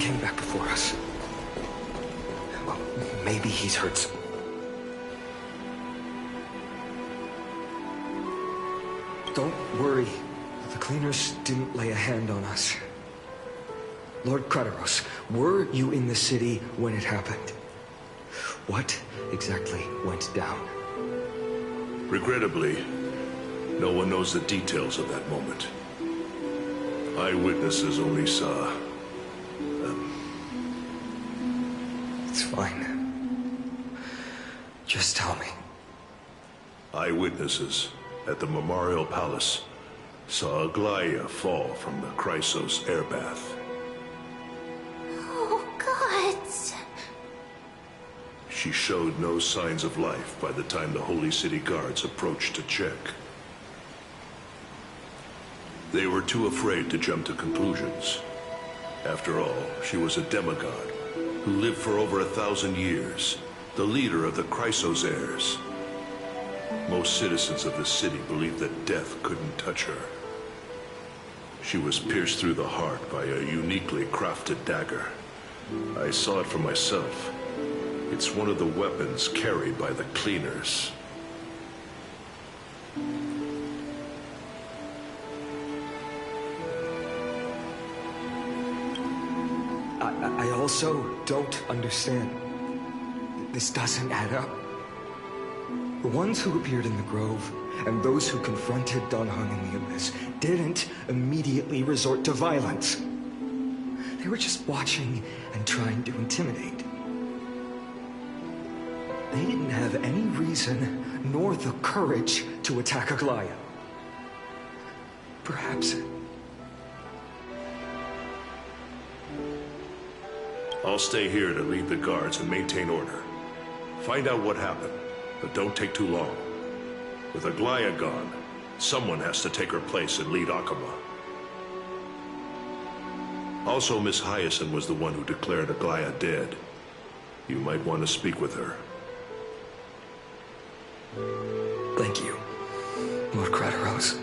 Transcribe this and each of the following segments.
came back before us. Well, maybe he's hurt some. Don't worry. The cleaners didn't lay a hand on us. Lord Krateros, were you in the city when it happened? What exactly went down? Regrettably, no one knows the details of that moment. Eyewitnesses only saw It's fine. Just tell me. Eyewitnesses at the Memorial Palace saw Aglaya fall from the Chrysos air bath. Oh, gods. She showed no signs of life by the time the Holy City guards approached to check. They were too afraid to jump to conclusions. After all, she was a demigod who lived for over 1,000 years, the leader of the Chrysos heirs. Most citizens of the city believed that death couldn't touch her. She was pierced through the heart by a uniquely crafted dagger. I saw it for myself. It's one of the weapons carried by the cleaners. I also don't understand. This doesn't add up. The ones who appeared in the Grove, and those who confronted Don Hung in the Abyss, didn't immediately resort to violence. They were just watching and trying to intimidate. They didn't have any reason, nor the courage, to attack Aglaya. Perhaps... I'll stay here to lead the guards and maintain order. Find out what happened, but don't take too long. With Aglaya gone, someone has to take her place and lead Akama. Also, Miss Hyacinth was the one who declared Aglaya dead. You might want to speak with her. Thank you, Lord Krateros.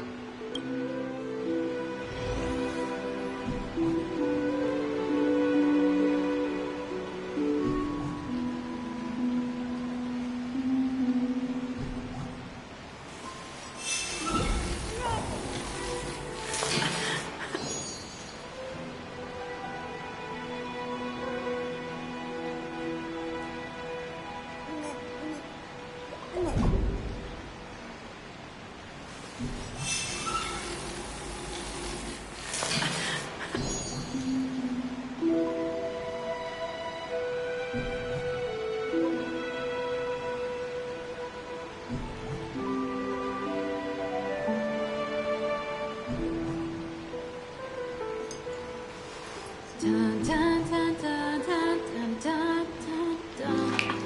Dun, dun, dun, dun, dun, dun, dun, dun, dun.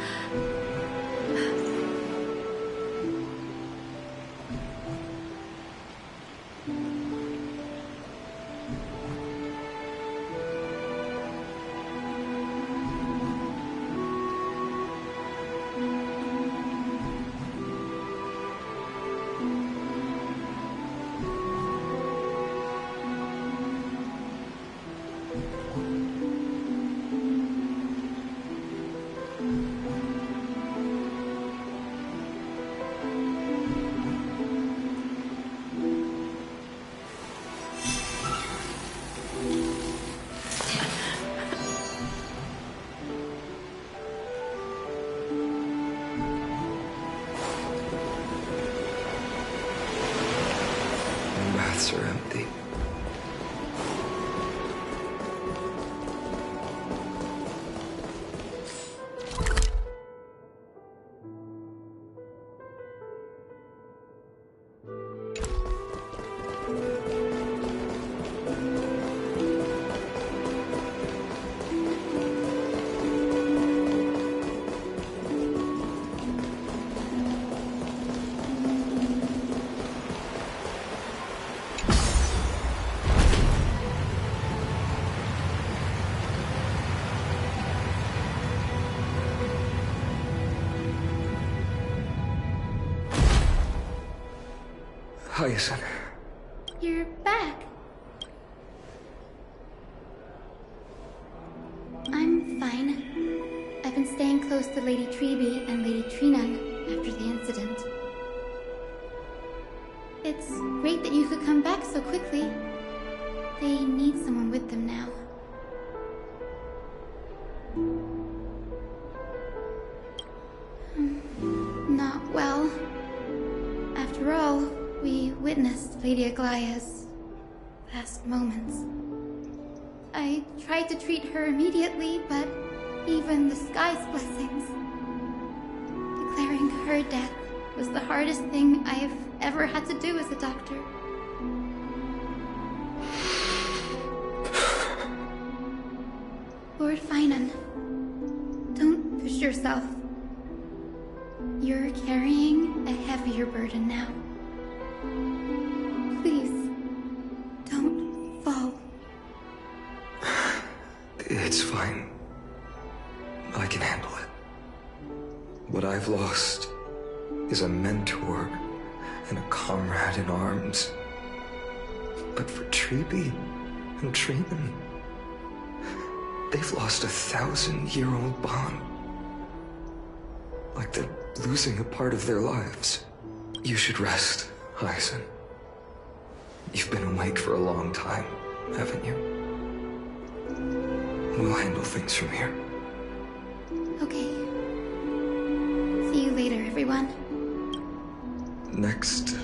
Baths are empty. Hyacinth. You're back. close to Lady Treby and Lady Trinan after the incident. It's great that you could come back so quickly. They need someone with them now. Not well. After all, we witnessed Lady Aglaya's last moments. I tried to treat her immediately, but even the sky's blessings. Declaring her death was the hardest thing I have ever had to do as a doctor. Lord Finan, don't push yourself. You're carrying a heavier burden now. Please, don't fall. It's fine. I can handle it. What I've lost is a mentor and a comrade in arms. But for Treby and Trinan, they've lost a 1,000-year-old bond. Like they're losing a part of their lives. You should rest, Aizen. You've been awake for a long time, haven't you? We'll handle things from here. Okay. See you later, everyone. Next,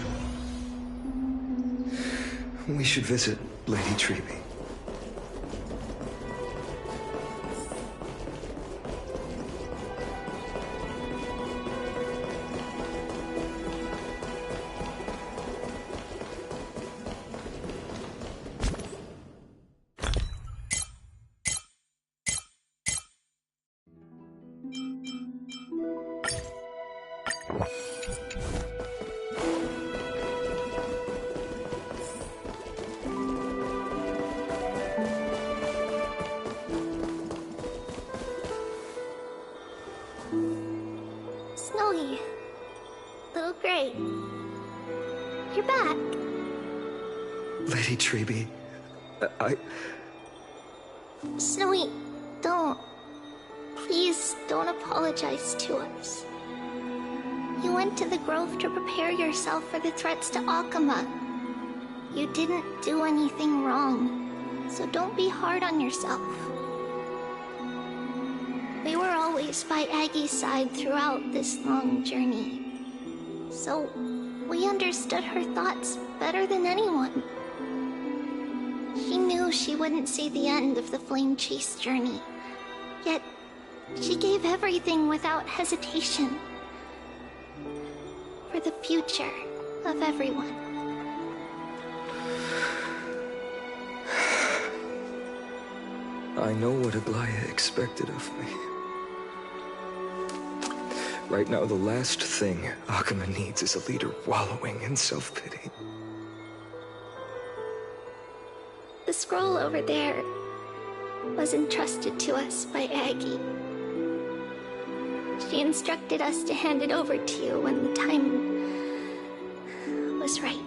we should visit Lady Treby. Snowy. Little Gray. You're back. Lady Treby, Snowy, don't. Please don't apologize to us. You went to the Grove to prepare yourself for the threats to Akama. You didn't do anything wrong, so don't be hard on yourself. We were always by Aggie's side throughout this long journey, so we understood her thoughts better than anyone. She knew she wouldn't see the end of the Flame Chase journey, yet she gave everything without hesitation. For the future of everyone. I know what Aglaya expected of me. Right now, the last thing Akama needs is a leader wallowing in self-pity. The scroll over there was entrusted to us by Aggie. She instructed us to hand it over to you when the time was right.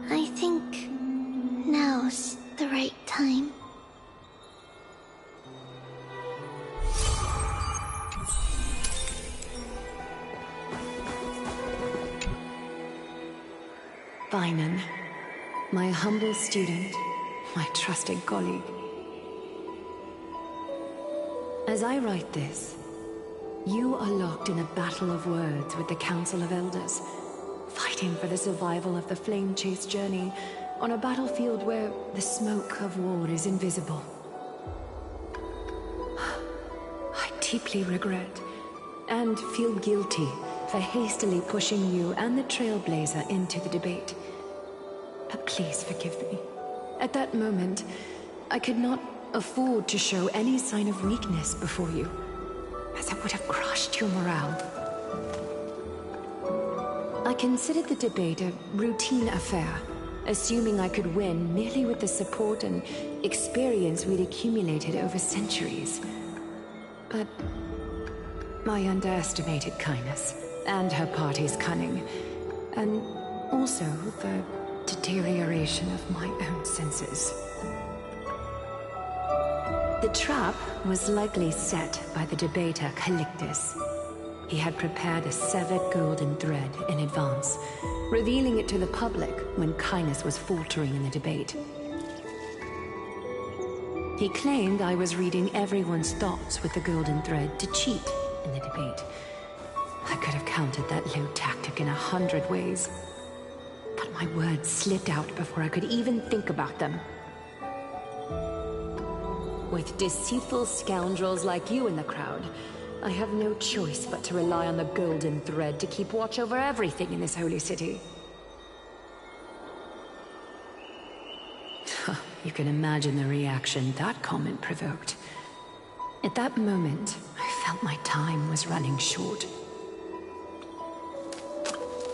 I think now's the right time. Finan, my humble student, my trusted colleague. As I write this, you are locked in a battle of words with the Council of Elders, fighting for the survival of the Flame Chase journey on a battlefield where the smoke of war is invisible. I deeply regret and feel guilty for hastily pushing you and the Trailblazer into the debate. But please forgive me. At that moment, I could not afford to show any sign of weakness before you, as it would have crushed your morale. I considered the debate a routine affair, assuming I could win merely with the support and experience we'd accumulated over centuries. But I underestimated kindness, and her party's cunning, and also the deterioration of my own senses. The trap was likely set by the debater Calictus. He had prepared a severed golden thread in advance, revealing it to the public when Cainus was faltering in the debate. He claimed I was reading everyone's thoughts with the golden thread to cheat in the debate. I could have countered that low tactic in 100 ways, but my words slipped out before I could even think about them. With deceitful scoundrels like you in the crowd, I have no choice but to rely on the golden thread to keep watch over everything in this holy city. You can imagine the reaction that comment provoked. At that moment, I felt my time was running short.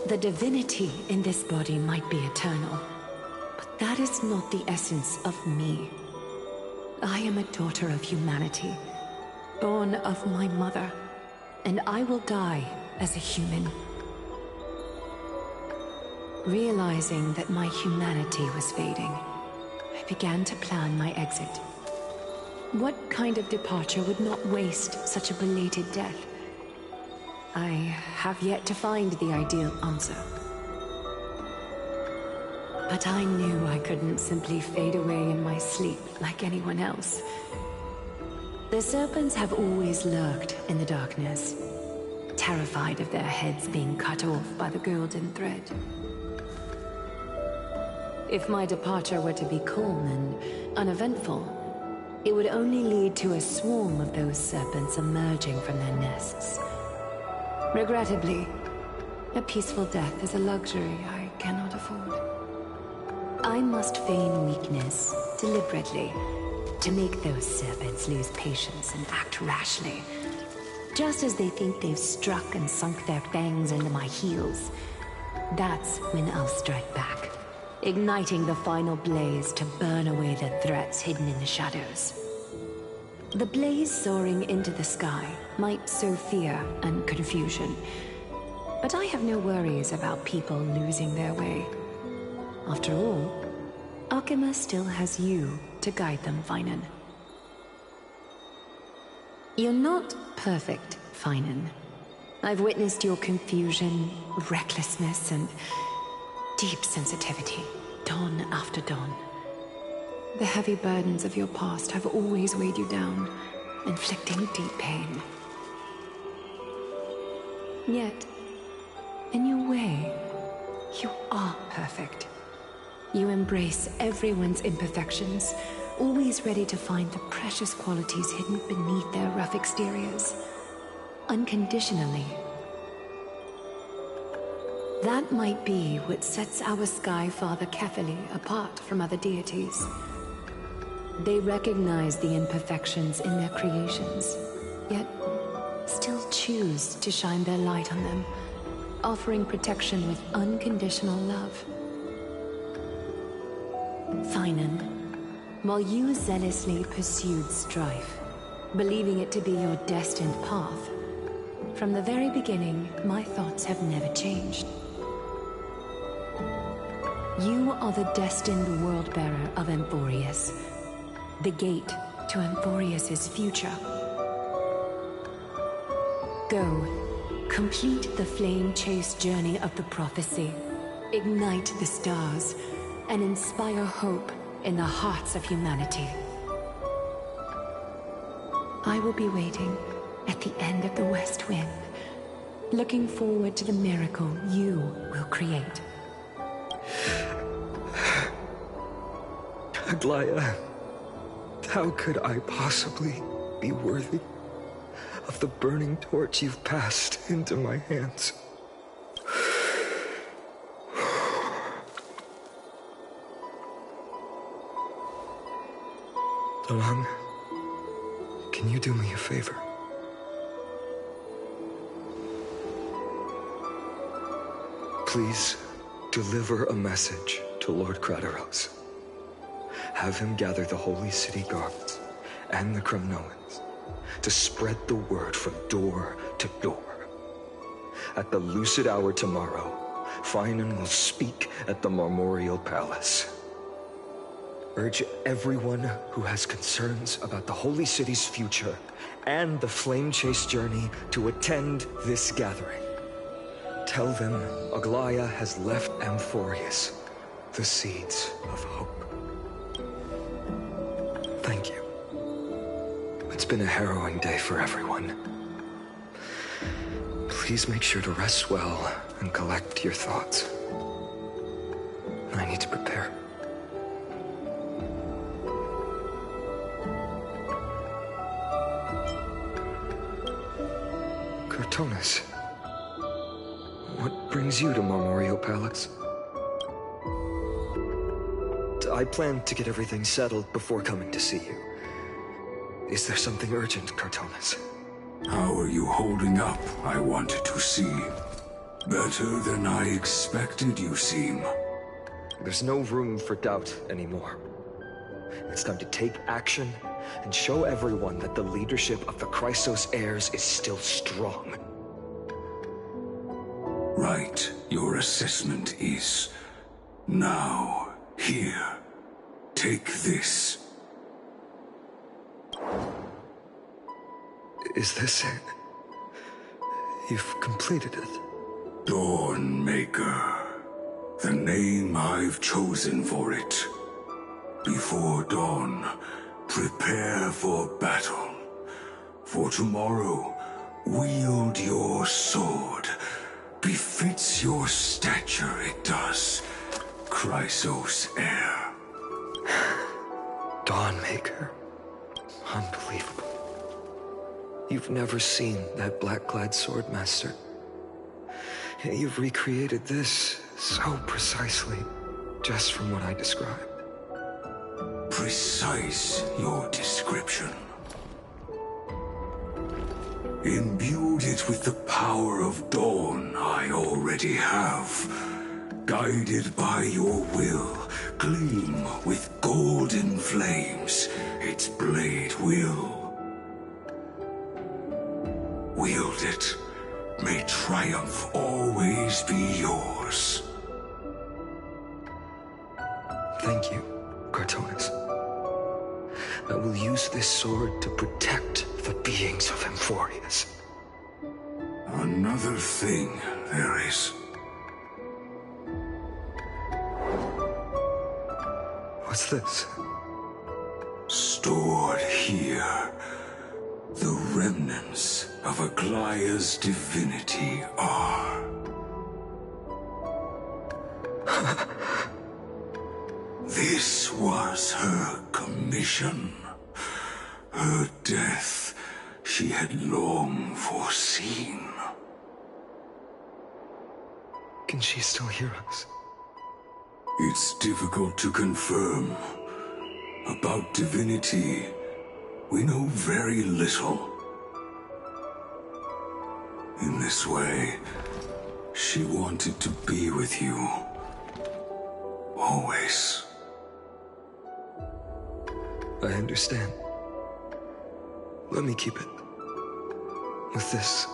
The divinity in this body might be eternal, but that is not the essence of me. I am a daughter of humanity, born of my mother, and I will die as a human. Realizing that my humanity was fading, I began to plan my exit. What kind of departure would not waste such a belated death? I have yet to find the ideal answer. But I knew I couldn't simply fade away in my sleep like anyone else. The serpents have always lurked in the darkness, terrified of their heads being cut off by the golden thread. If my departure were to be calm and uneventful, it would only lead to a swarm of those serpents emerging from their nests. Regrettably, a peaceful death is a luxury I cannot afford. I must feign weakness deliberately to make those serpents lose patience and act rashly. Just as they think they've struck and sunk their fangs into my heels, that's when I'll strike back, igniting the final blaze to burn away the threats hidden in the shadows. The blaze soaring into the sky might sow fear and confusion, but I have no worries about people losing their way. After all, Arkema still has you to guide them, Finan. You're not perfect, Finan. I've witnessed your confusion, recklessness, and deep sensitivity, dawn after dawn. The heavy burdens of your past have always weighed you down, inflicting deep pain. Yet, in your way, you are perfect. You embrace everyone's imperfections, always ready to find the precious qualities hidden beneath their rough exteriors, unconditionally. That might be what sets our Sky Father Kefili apart from other deities. They recognize the imperfections in their creations, yet still choose to shine their light on them, offering protection with unconditional love. Finan, while you zealously pursued strife, believing it to be your destined path, from the very beginning, my thoughts have never changed. You are the destined world-bearer of Emphorius, the gate to Emphorius's future. Go, complete the flame-chased journey of the prophecy, ignite the stars, and inspire hope in the hearts of humanity. I will be waiting at the end of the West Wind, looking forward to the miracle you will create. Aglaya, how could I possibly be worthy of the burning torch you've passed into my hands? Dalang, can you do me a favor? Please deliver a message to Lord Krateros. Have him gather the Holy City guards and the Kremnoans to spread the word from door to door. At the lucid hour tomorrow, Finan will speak at the Marmorial Palace. Urge everyone who has concerns about the Holy City's future and the Flame Chase journey to attend this gathering. Tell them Aglaya has left Amphorius the seeds of hope. Thank you. It's been a harrowing day for everyone. Please make sure to rest well and collect your thoughts. I need to prepare. Cortonis, what brings you to Memorial Palace? I plan to get everything settled before coming to see you. Is there something urgent, Cortonis? How are you holding up, I wanted to see. Better than I expected, you seem. There's no room for doubt anymore. It's time to take action and show everyone that the leadership of the Chrysos heirs is still strong. Right, your assessment is. Now, here, take this. Is this it? You've completed it. Dawnmaker. The name I've chosen for it. Before dawn, prepare for battle. For tomorrow, wield your sword. Befits your stature, it does. Chrysos heir. Dawnmaker. Unbelievable. You've never seen that black-clad swordmaster. You've recreated this so precisely, just from what I described. Precise, your description. Imbued it with the power of dawn I already have. Guided by your will, gleam with golden flames, its blade will. Wield it. May triumph always be yours. Thank you, Cortonis. I will use this sword to protect the beings of Amphorius. Another thing there is. What's this? Stored here, the remnants of Aglaya's divinity are. This was her commission. Her death she had long foreseen. Can she still hear us? It's difficult to confirm. About divinity, we know very little. In this way, she wanted to be with you. Always. I understand. Let me keep it. With this,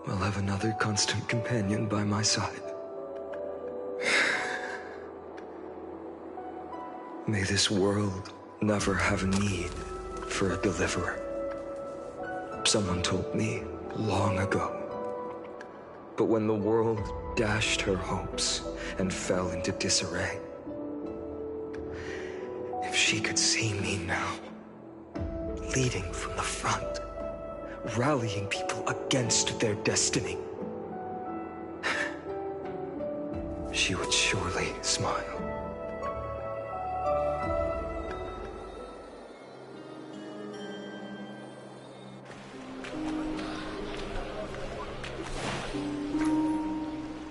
I'll have another constant companion by my side. May this world never have a need for a deliverer. Someone told me long ago. But when the world dashed her hopes and fell into disarray, if she could see me now, leading from the front, rallying people against their destiny, she would surely smile.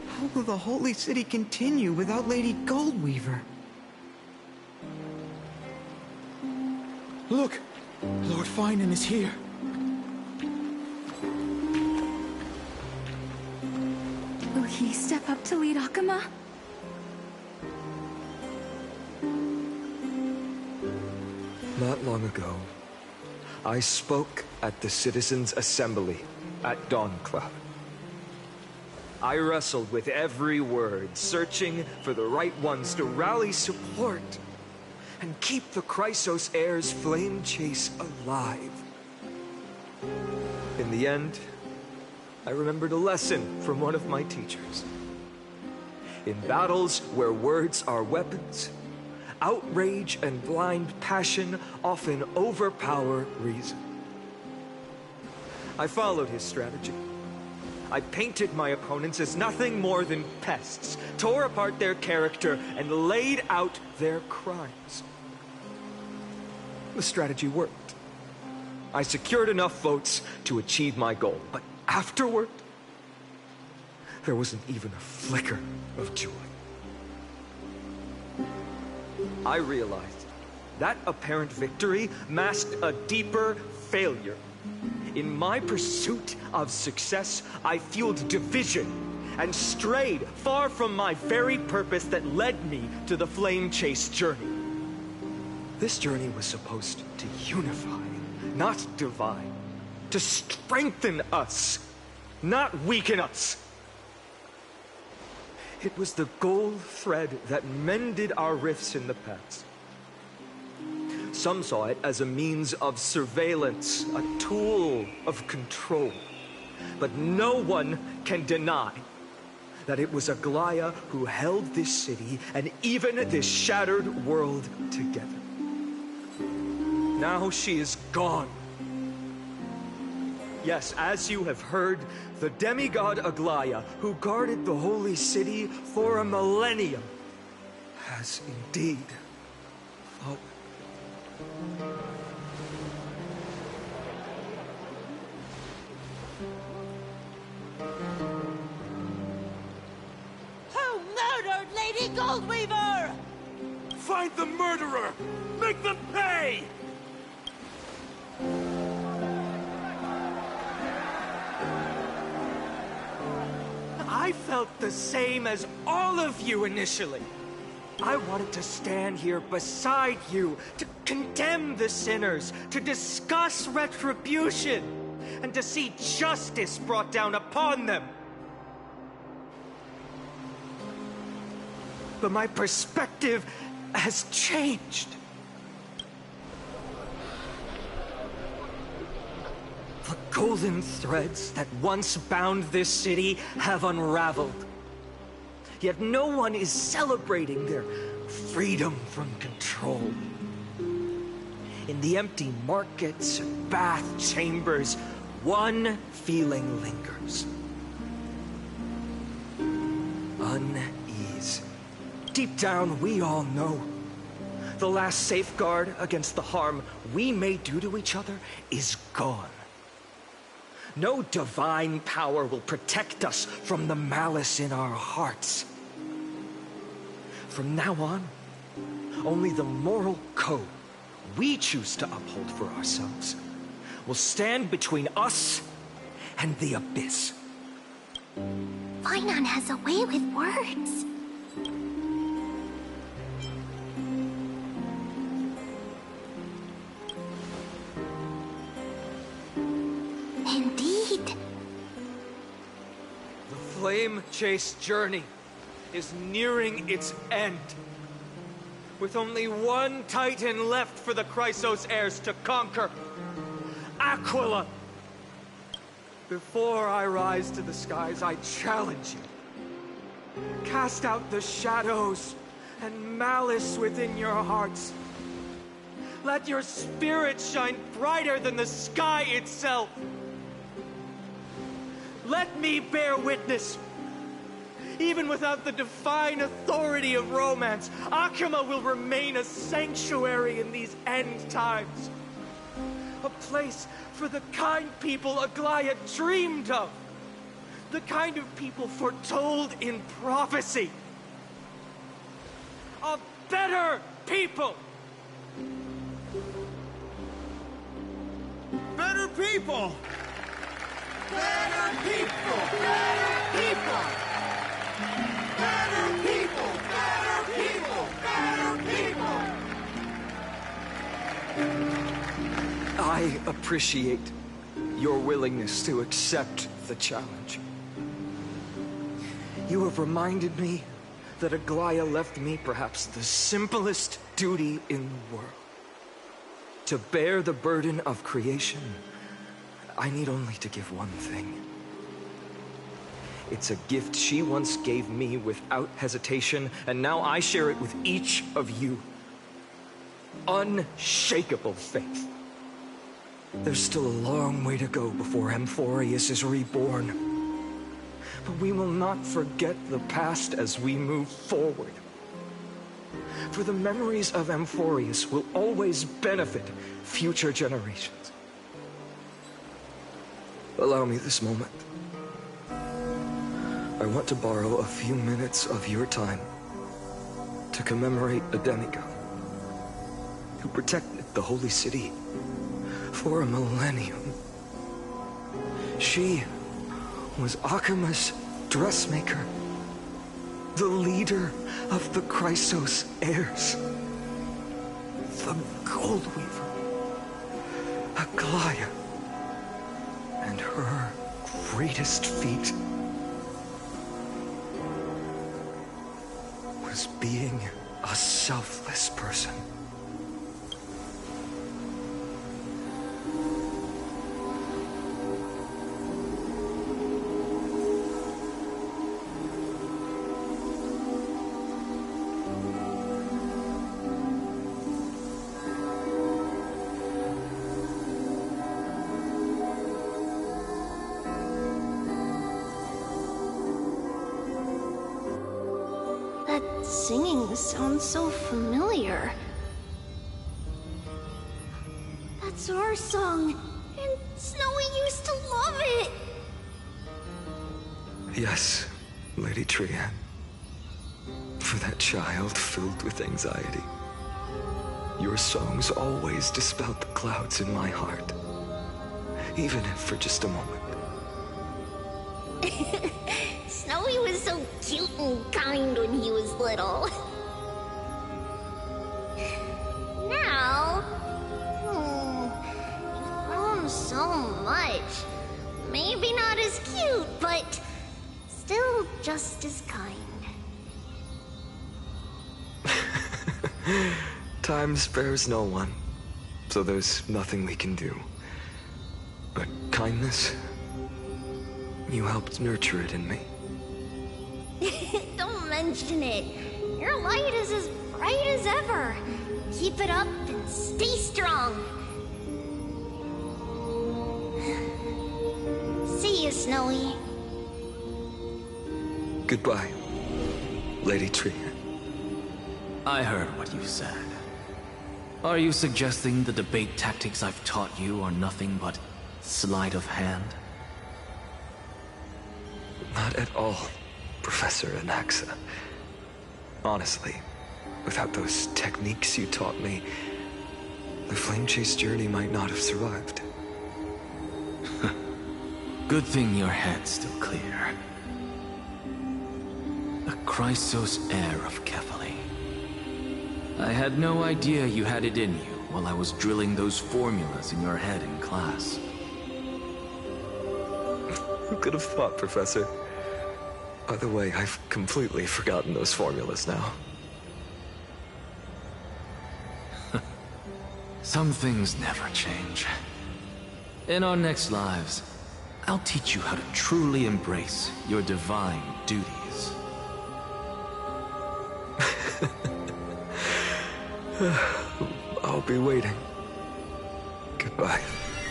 How will the Holy City continue without Lady Goldweaver? Look! Lord Finan is here. Will he step up to lead Akama? Not long ago, I spoke at the Citizens' Assembly at Dawncloud. I wrestled with every word, searching for the right ones to rally support. and keep the Chrysos heirs' flame chase alive. In the end, I remembered a lesson from one of my teachers. In battles where words are weapons, outrage and blind passion often overpower reason. I followed his strategy. I painted my opponents as nothing more than pests, tore apart their character, and laid out their crimes. The strategy worked. I secured enough votes to achieve my goal, but afterward, there wasn't even a flicker of joy. I realized that apparent victory masked a deeper failure. In my pursuit of success, I fueled division and strayed far from my very purpose that led me to the flame chase journey. This journey was supposed to unify, not divide, to strengthen us, not weaken us. It was the gold thread that mended our rifts in the past. Some saw it as a means of surveillance, a tool of control. But no one can deny that it was Aglaya who held this city and even this shattered world together. Now she is gone. Yes, as you have heard, the demigod Aglaya, who guarded the holy city for a millennium, has indeed fallen. Who murdered Lady Goldweaver? Find the murderer! Make them pay! I felt the same as all of you initially. I wanted to stand here beside you, to condemn the sinners, to discuss retribution, and to see justice brought down upon them. But my perspective has changed. The golden threads that once bound this city have unraveled. Yet no one is celebrating their freedom from control. In the empty markets and bath chambers, one feeling lingers. Unease. Deep down, we all know the last safeguard against the harm we may do to each other is gone. No divine power will protect us from the malice in our hearts. From now on, only the moral code we choose to uphold for ourselves will stand between us and the abyss. Finon has a way with words. Indeed. The flame chase journey is nearing its end. With only one Titan left for the Chrysos heirs to conquer. Aquila! Before I rise to the skies, I challenge you. Cast out the shadows and malice within your hearts. Let your spirit shine brighter than the sky itself. Let me bear witness. Even without the divine authority of romance, Akima will remain a sanctuary in these end times. A place for the kind people Aglaya dreamed of. The kind of people foretold in prophecy. A better people! Better people! Better people! Better people! Better people! Better people! Better people! I appreciate your willingness to accept the challenge. You have reminded me that Aglaya left me perhaps the simplest duty in the world. To bear the burden of creation, I need only to give one thing. It's a gift she once gave me without hesitation, and now I share it with each of you. Unshakable faith. There's still a long way to go before Amphorius is reborn. But we will not forget the past as we move forward. For the memories of Amphorius will always benefit future generations. Allow me this moment. I want to borrow a few minutes of your time to commemorate a demigod who protected the Holy City for a millennium. She was Akima's dressmaker, the leader of the Chrysos heirs, the Gold Weaver, Aglaya, and her greatest feat was being a selfless person. Singing sounds so familiar. That's our song, and Snowy used to love it! Yes, Lady Trian. For that child filled with anxiety, your songs always dispelled the clouds in my heart, even if for just a moment. Snowy was so cute and kind when he was little. Now, he's grown so much. Maybe not as cute, but still just as kind. Time spares no one, so there's nothing we can do. But kindness, you helped nurture it in me. Don't mention it. Your light is as bright as ever. Keep it up and stay strong. See you, Snowy. Goodbye, Lady Trian. I heard what you said. Are you suggesting the debate tactics I've taught you are nothing but sleight of hand? Not at all, Professor Anaxa. Honestly, without those techniques you taught me, the Flame Chase journey might not have survived. Good thing your head's still clear. A Chrysos heir of Kefali. I had no idea you had it in you while I was drilling those formulas in your head in class. Who could have thought, Professor? By the way, I've completely forgotten those formulas now. Some things never change. In our next lives, I'll teach you how to truly embrace your divine duties. I'll be waiting. Goodbye,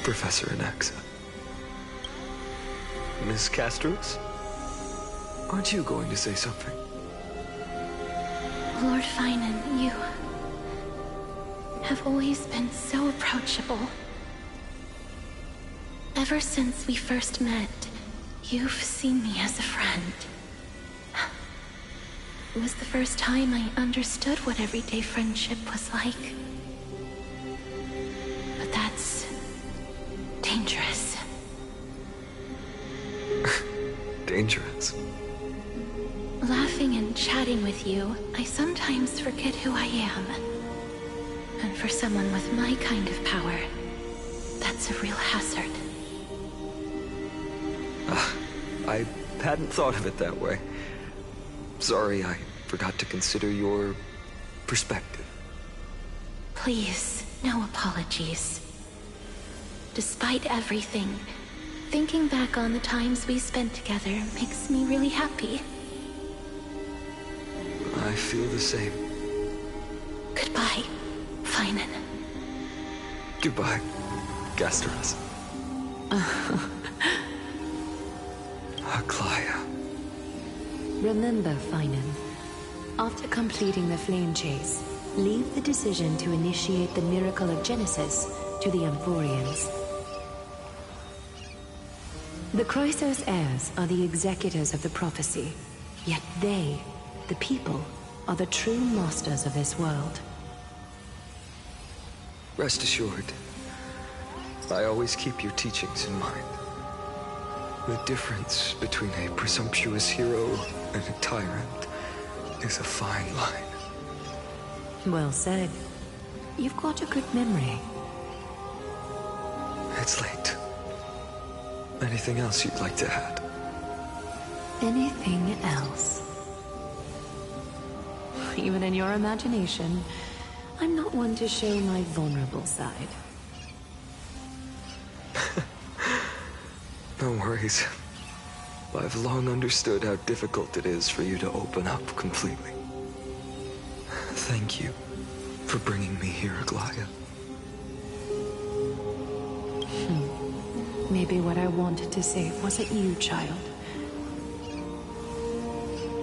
Professor Anaxa. Miss Castros? Aren't you going to say something? Lord Finan, you have always been so approachable. Ever since we first met, you've seen me as a friend. It was the first time I understood what everyday friendship was like. But that's dangerous. Dangerous? Laughing and chatting with you, I sometimes forget who I am. And for someone with my kind of power, that's a real hazard. I hadn't thought of it that way. Sorry, I forgot to consider your perspective. Please, no apologies. Despite everything, thinking back on the times we spent together makes me really happy. I feel the same. Goodbye, Finan. Goodbye, Gasteras. Aglaya. Remember, Finan, after completing the flame chase, leave the decision to initiate the miracle of Genesis to the Amphorians. The Chrysos heirs are the executors of the prophecy, yet they, the people, are the true masters of this world. Rest assured, I always keep your teachings in mind. The difference between a presumptuous hero and a tyrant is a fine line. Well said. You've got a good memory. It's late. Anything else you'd like to add? Anything else? Even in your imagination, I'm not one to show my vulnerable side. No worries. I've long understood how difficult it is for you to open up completely. Thank you for bringing me here, Aglaya. Maybe what I wanted to say wasn't you, child,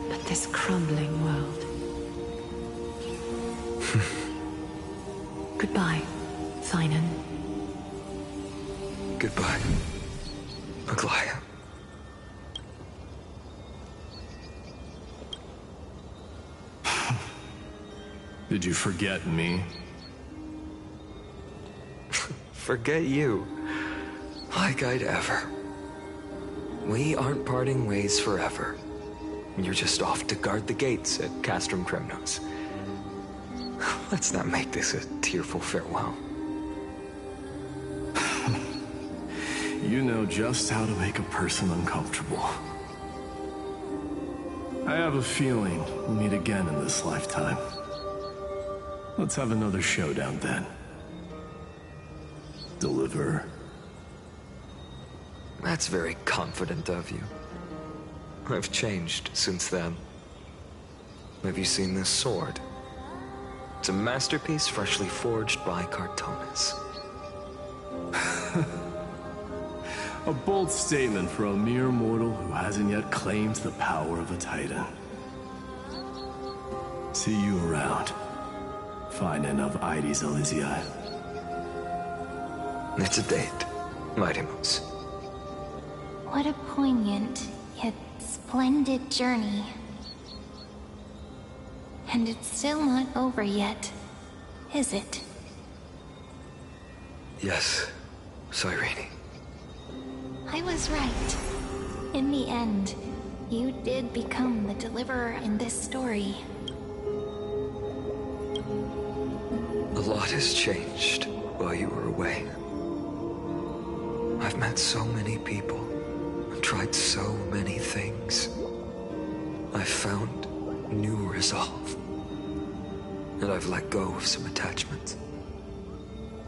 but this crumbling world. Goodbye, Finan. Goodbye, Aglaya. Did you forget me? Forget you. Like I'd ever. We aren't parting ways forever. You're just off to guard the gates at Castrum Kremnos. Let's not make this a tearful farewell. You know just how to make a person uncomfortable. I have a feeling we'll meet again in this lifetime. Let's have another showdown then. Deliver. That's very confident of you. I've changed since then. Have you seen this sword? It's a masterpiece freshly forged by Cartonis. A bold statement for a mere mortal who hasn't yet claimed the power of a titan. See you around. Finan of Ides Elysiae. It's a date, Mighty Moose. What a poignant, yet splendid journey. And it's still not over yet, is it? Yes, Cyrene. I was right. In the end, you did become the deliverer in this story. A lot has changed while you were away. I've met so many people, tried so many things. I've found new resolve. And I've let go of some attachments.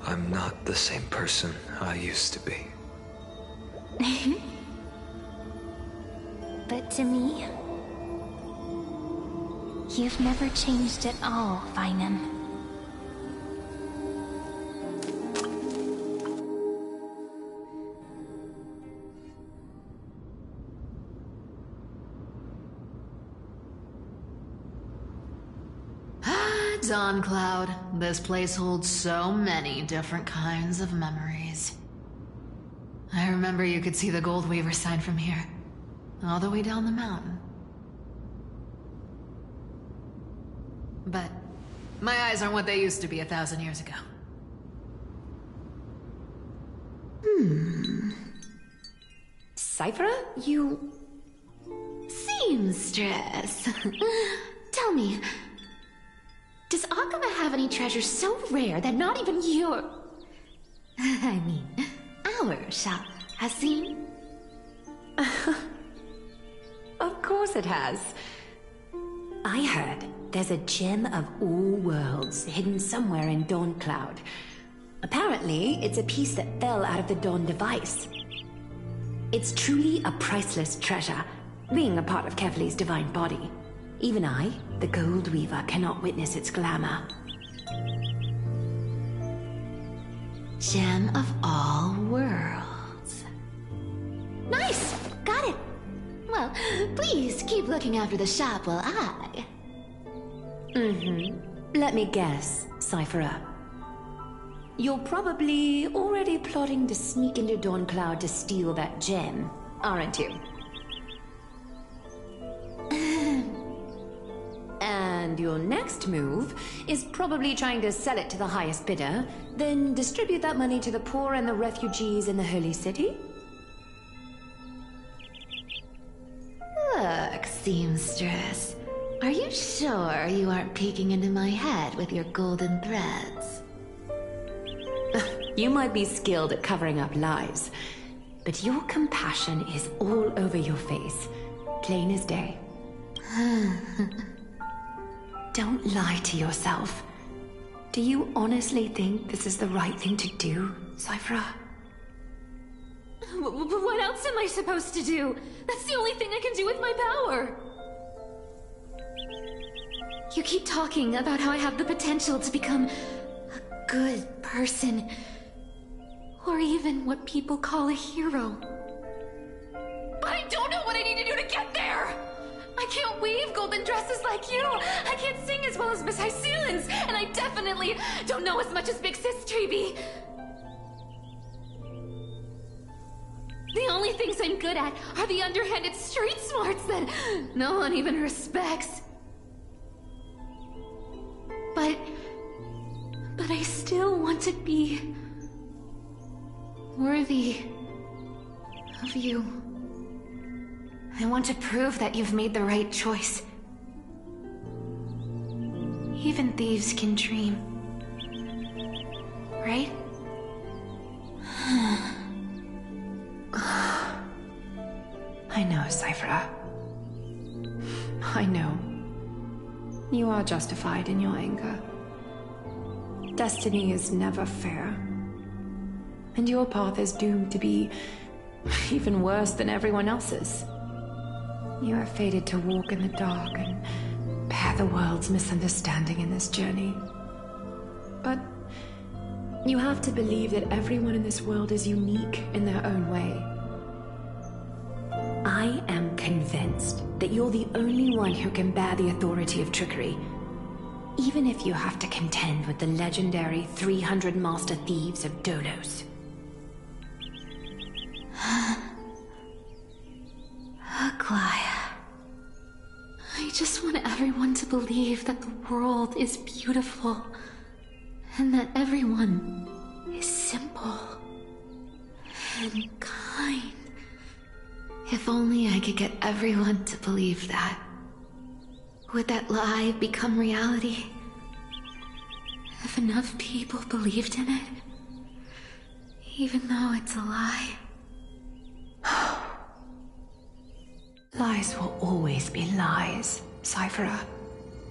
I'm not the same person I used to be. But to me, you've never changed at all, Finan. Dawn Cloud. This place holds so many different kinds of memories. I remember you could see the Gold Weaver sign from here, all the way down the mountain. But my eyes aren't what they used to be 1,000 years ago. Cyphra, you... Seamstress. Tell me, does Akama have any treasures so rare that not even your... I mean, our shop has seen? Of course it has. I heard there's a gem of all worlds hidden somewhere in Dawn Cloud. Apparently, it's a piece that fell out of the Dawn device. It's truly a priceless treasure, being a part of Kefali's divine body. Even I, the Gold Weaver, cannot witness its glamour. Gem of all worlds. Nice! Got it! Well, please keep looking after the shop while I... Let me guess, Cypherer. You're probably already plotting to sneak into Dawn Cloud to steal that gem, aren't you? And your next move is probably trying to sell it to the highest bidder, then distribute that money to the poor and the refugees in the Holy City? Look, seamstress. Are you sure you aren't peeking into my head with your golden threads? You might be skilled at covering up lies, but your compassion is all over your face, plain as day. Don't lie to yourself. Do you honestly think this is the right thing to do, Cypherer? What else am I supposed to do? That's the only thing I can do with my power. You keep talking about how I have the potential to become a good person. Or even what people call a hero. But I don't know what I need to do to get there! I can't weave golden dresses like you! I can't sing as well as Miss Hysoons! And I definitely don't know as much as Big Sis Treeby! The only things I'm good at are the underhanded street smarts that no one even respects. But I still want to be worthy of you. I want to prove that you've made the right choice. Even thieves can dream. Right? I know, Cypherer. I know. You are justified in your anger. Destiny is never fair. And your path is doomed to be even worse than everyone else's. You are fated to walk in the dark and bear the world's misunderstanding in this journey. But you have to believe that everyone in this world is unique in their own way. I am convinced that you're the only one who can bear the authority of trickery, even if you have to contend with the legendary 300 master thieves of Dolos. Aglaya. I just want everyone to believe that the world is beautiful, and that everyone is simple and kind. If only I could get everyone to believe that. Would that lie become reality? If enough people believed in it, even though it's a lie. Lies will always be lies, Cypherer.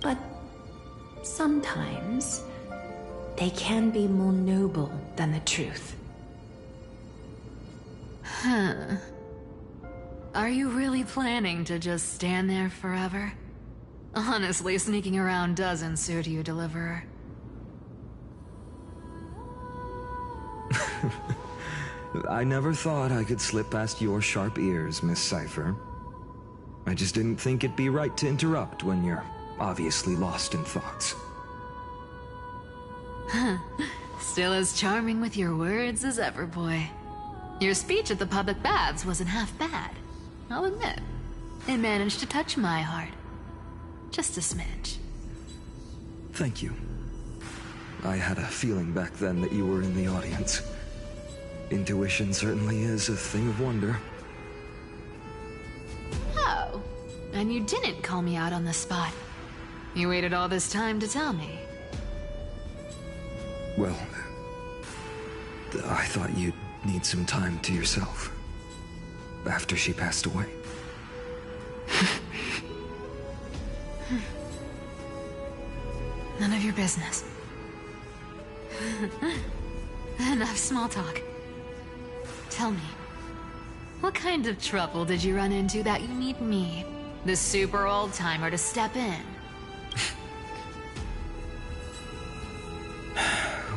But sometimes they can be more noble than the truth. Huh. Are you really planning to just stand there forever? Honestly, sneaking around doesn't suit you, Deliverer. I never thought I could slip past your sharp ears, Miss Cypher. I just didn't think it'd be right to interrupt when you're obviously lost in thoughts. Still as charming with your words as ever, boy. Your speech at the public baths wasn't half bad, I'll admit. It managed to touch my heart. Just a smidge. Thank you. I had a feeling back then that you were in the audience. Intuition certainly is a thing of wonder. Oh, and you didn't call me out on the spot. You waited all this time to tell me. Well, I thought you'd need some time to yourself. After she passed away. None of your business. Enough small talk. Tell me, what kind of trouble did you run into that you need me, the super old-timer, to step in?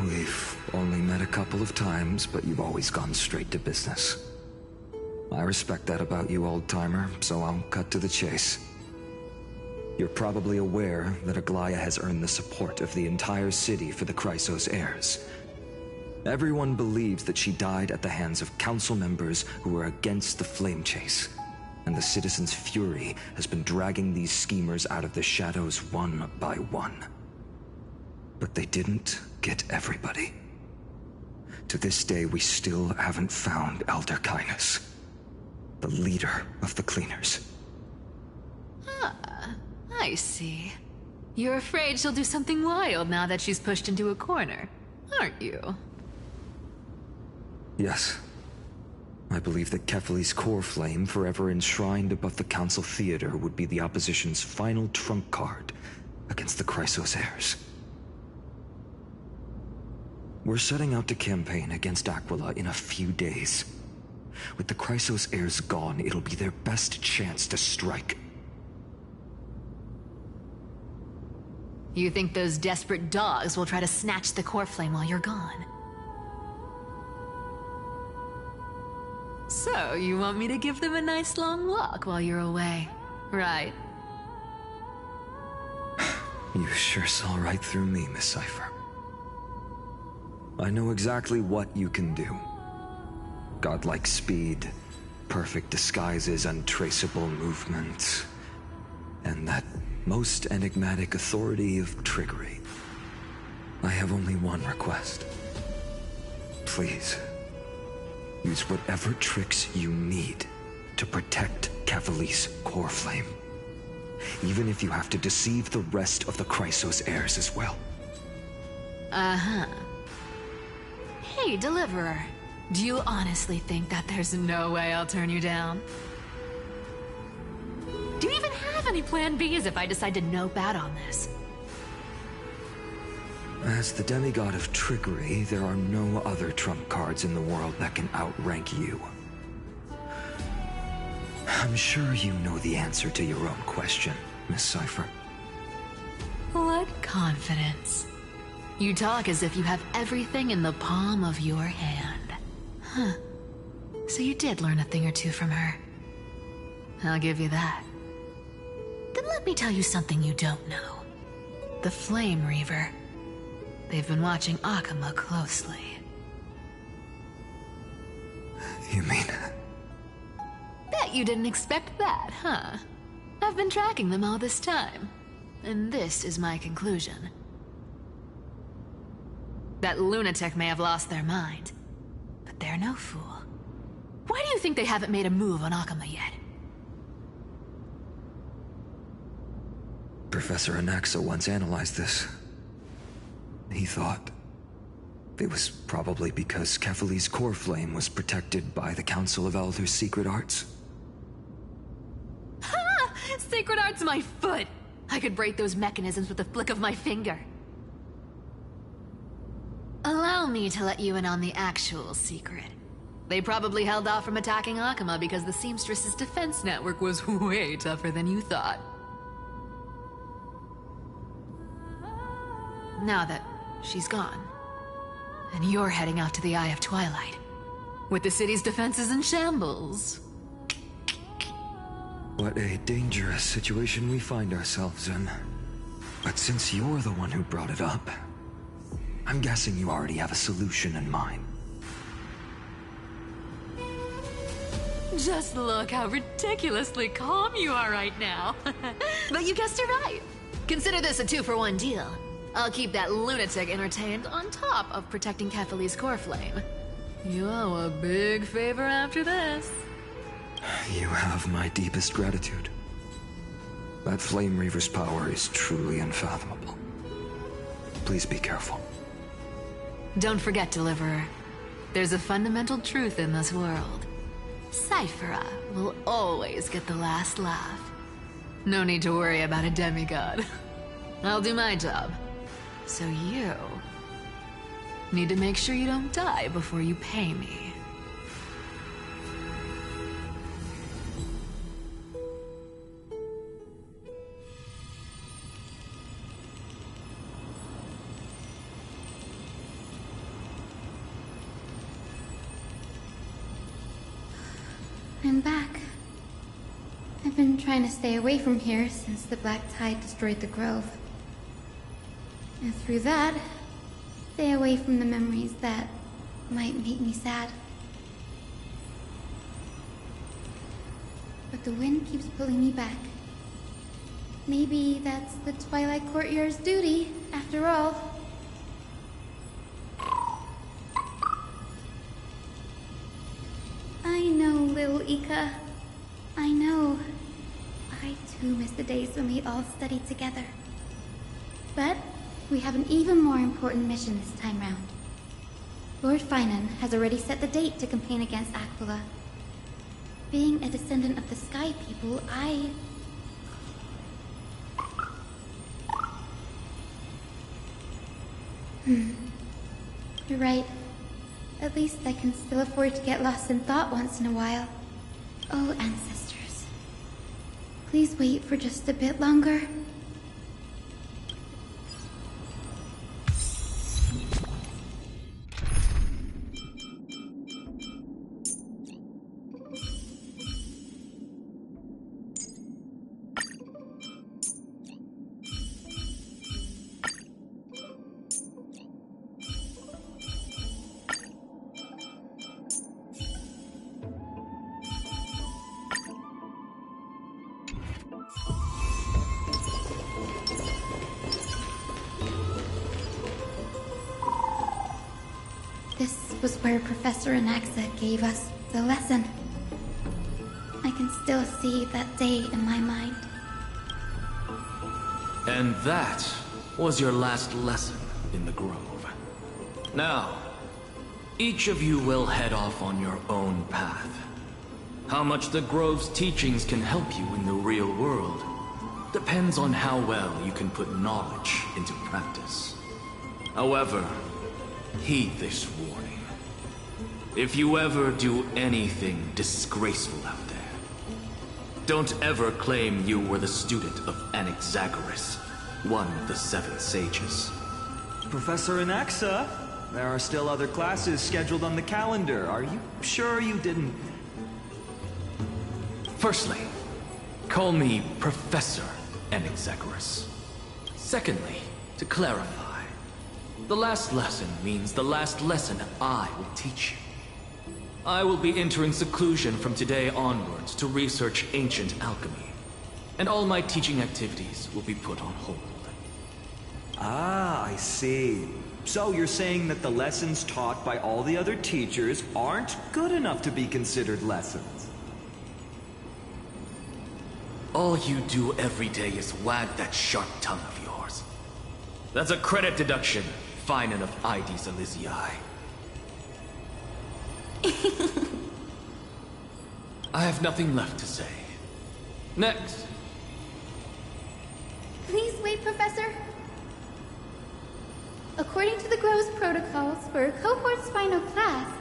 We've only met a couple of times, but you've always gone straight to business. I respect that about you, old-timer, so I'll cut to the chase. You're probably aware that Aglaya has earned the support of the entire city for the Chrysos heirs. Everyone believes that she died at the hands of council members who were against the flame chase, and the citizens' fury has been dragging these schemers out of the shadows one by one. But they didn't get everybody. To this day, we still haven't found Elder Kynus, the leader of the Cleaners. Ah, I see. You're afraid she'll do something wild now that she's pushed into a corner, aren't you? Yes. I believe that Kefali's core flame, forever enshrined above the Council Theater, would be the opposition's final trump card against the Chrysos heirs. We're setting out to campaign against Aquila in a few days. With the Chrysos heirs gone, it'll be their best chance to strike. You think those desperate dogs will try to snatch the core flame while you're gone? So, you want me to give them a nice long walk while you're away, right? You sure saw right through me, Miss Cypher. I know exactly what you can do. Godlike speed, perfect disguises, untraceable movement, and that most enigmatic authority of trickery. I have only one request. Please, use whatever tricks you need to protect Kefali's core flame. Even if you have to deceive the rest of the Chrysos heirs as well. Uh-huh. Hey, Deliverer. Do you honestly think that there's no way I'll turn you down? Do you even have any plan Bs if I decide to nope out on this? As the demigod of trickery, there are no other trump cards in the world that can outrank you. I'm sure you know the answer to your own question, Miss Cypher. What confidence. You talk as if you have everything in the palm of your hand. Huh. So you did learn a thing or two from her. I'll give you that. Then let me tell you something you don't know. The Flame Reaver. They've been watching Akama closely. You mean... Bet you didn't expect that, huh? I've been tracking them all this time. And this is my conclusion. That lunatic may have lost their mind, but they're no fool. Why do you think they haven't made a move on Akama yet? Professor Anaxa once analyzed this. He thought it was probably because Kefali's core flame was protected by the Council of Elders' secret arts. Ha! Secret arts my foot! I could break those mechanisms with the flick of my finger. Allow me to let you in on the actual secret. They probably held off from attacking Akama because the Seamstress's defense network was way tougher than you thought. Now that she's gone, and you're heading out to the Eye of Twilight, with the city's defenses in shambles. What a dangerous situation we find ourselves in. But since you're the one who brought it up, I'm guessing you already have a solution in mind. Just look how ridiculously calm you are right now. But you guessed it right. Consider this a 2-for-1 deal. I'll keep that lunatic entertained on top of protecting Kefali's core flame. You owe a big favor after this. You have my deepest gratitude. That Flame Reaver's power is truly unfathomable. Please be careful. Don't forget, Deliverer. There's a fundamental truth in this world. Cyphera will always get the last laugh. No need to worry about a demigod. I'll do my job. So you need to make sure you don't die before you pay me. I'm back. I've been trying to stay away from here since the Black Tide destroyed the Grove. And through that, stay away from the memories that might make me sad. But the wind keeps pulling me back. Maybe that's the Twilight Courtyard's duty, after all. I know, little Ika. I know. I too miss the days when we all studied together. But we have an even more important mission this time round. Lord Finan has already set the date to campaign against Aquila. Being a descendant of the Sky People, You're right. At least I can still afford to get lost in thought once in a while. Oh, ancestors. Please wait for just a bit longer. This was where Professor Anaxa gave us the lesson. I can still see that day in my mind. And that was your last lesson in the Grove. Now, each of you will head off on your own path. How much the Grove's teachings can help you in the real world depends on how well you can put knowledge into practice. However, heed this warning. If you ever do anything disgraceful out there, don't ever claim you were the student of Anaxagoras, one of the 7 sages. Professor Anaxa, there are still other classes scheduled on the calendar. Are you sure you didn't... Firstly, call me Professor Anaxagoras. Secondly, to clarify, the last lesson means the last lesson I will teach you. I will be entering seclusion from today onwards to research ancient alchemy, and all my teaching activities will be put on hold. Ah, I see. So you're saying that the lessons taught by all the other teachers aren't good enough to be considered lessons? All you do every day is wag that sharp tongue of yours. That's a credit deduction, Finan of Ides Elysiae. I have nothing left to say. Next. Please wait, Professor. According to the Grove's protocols for a cohort's final class,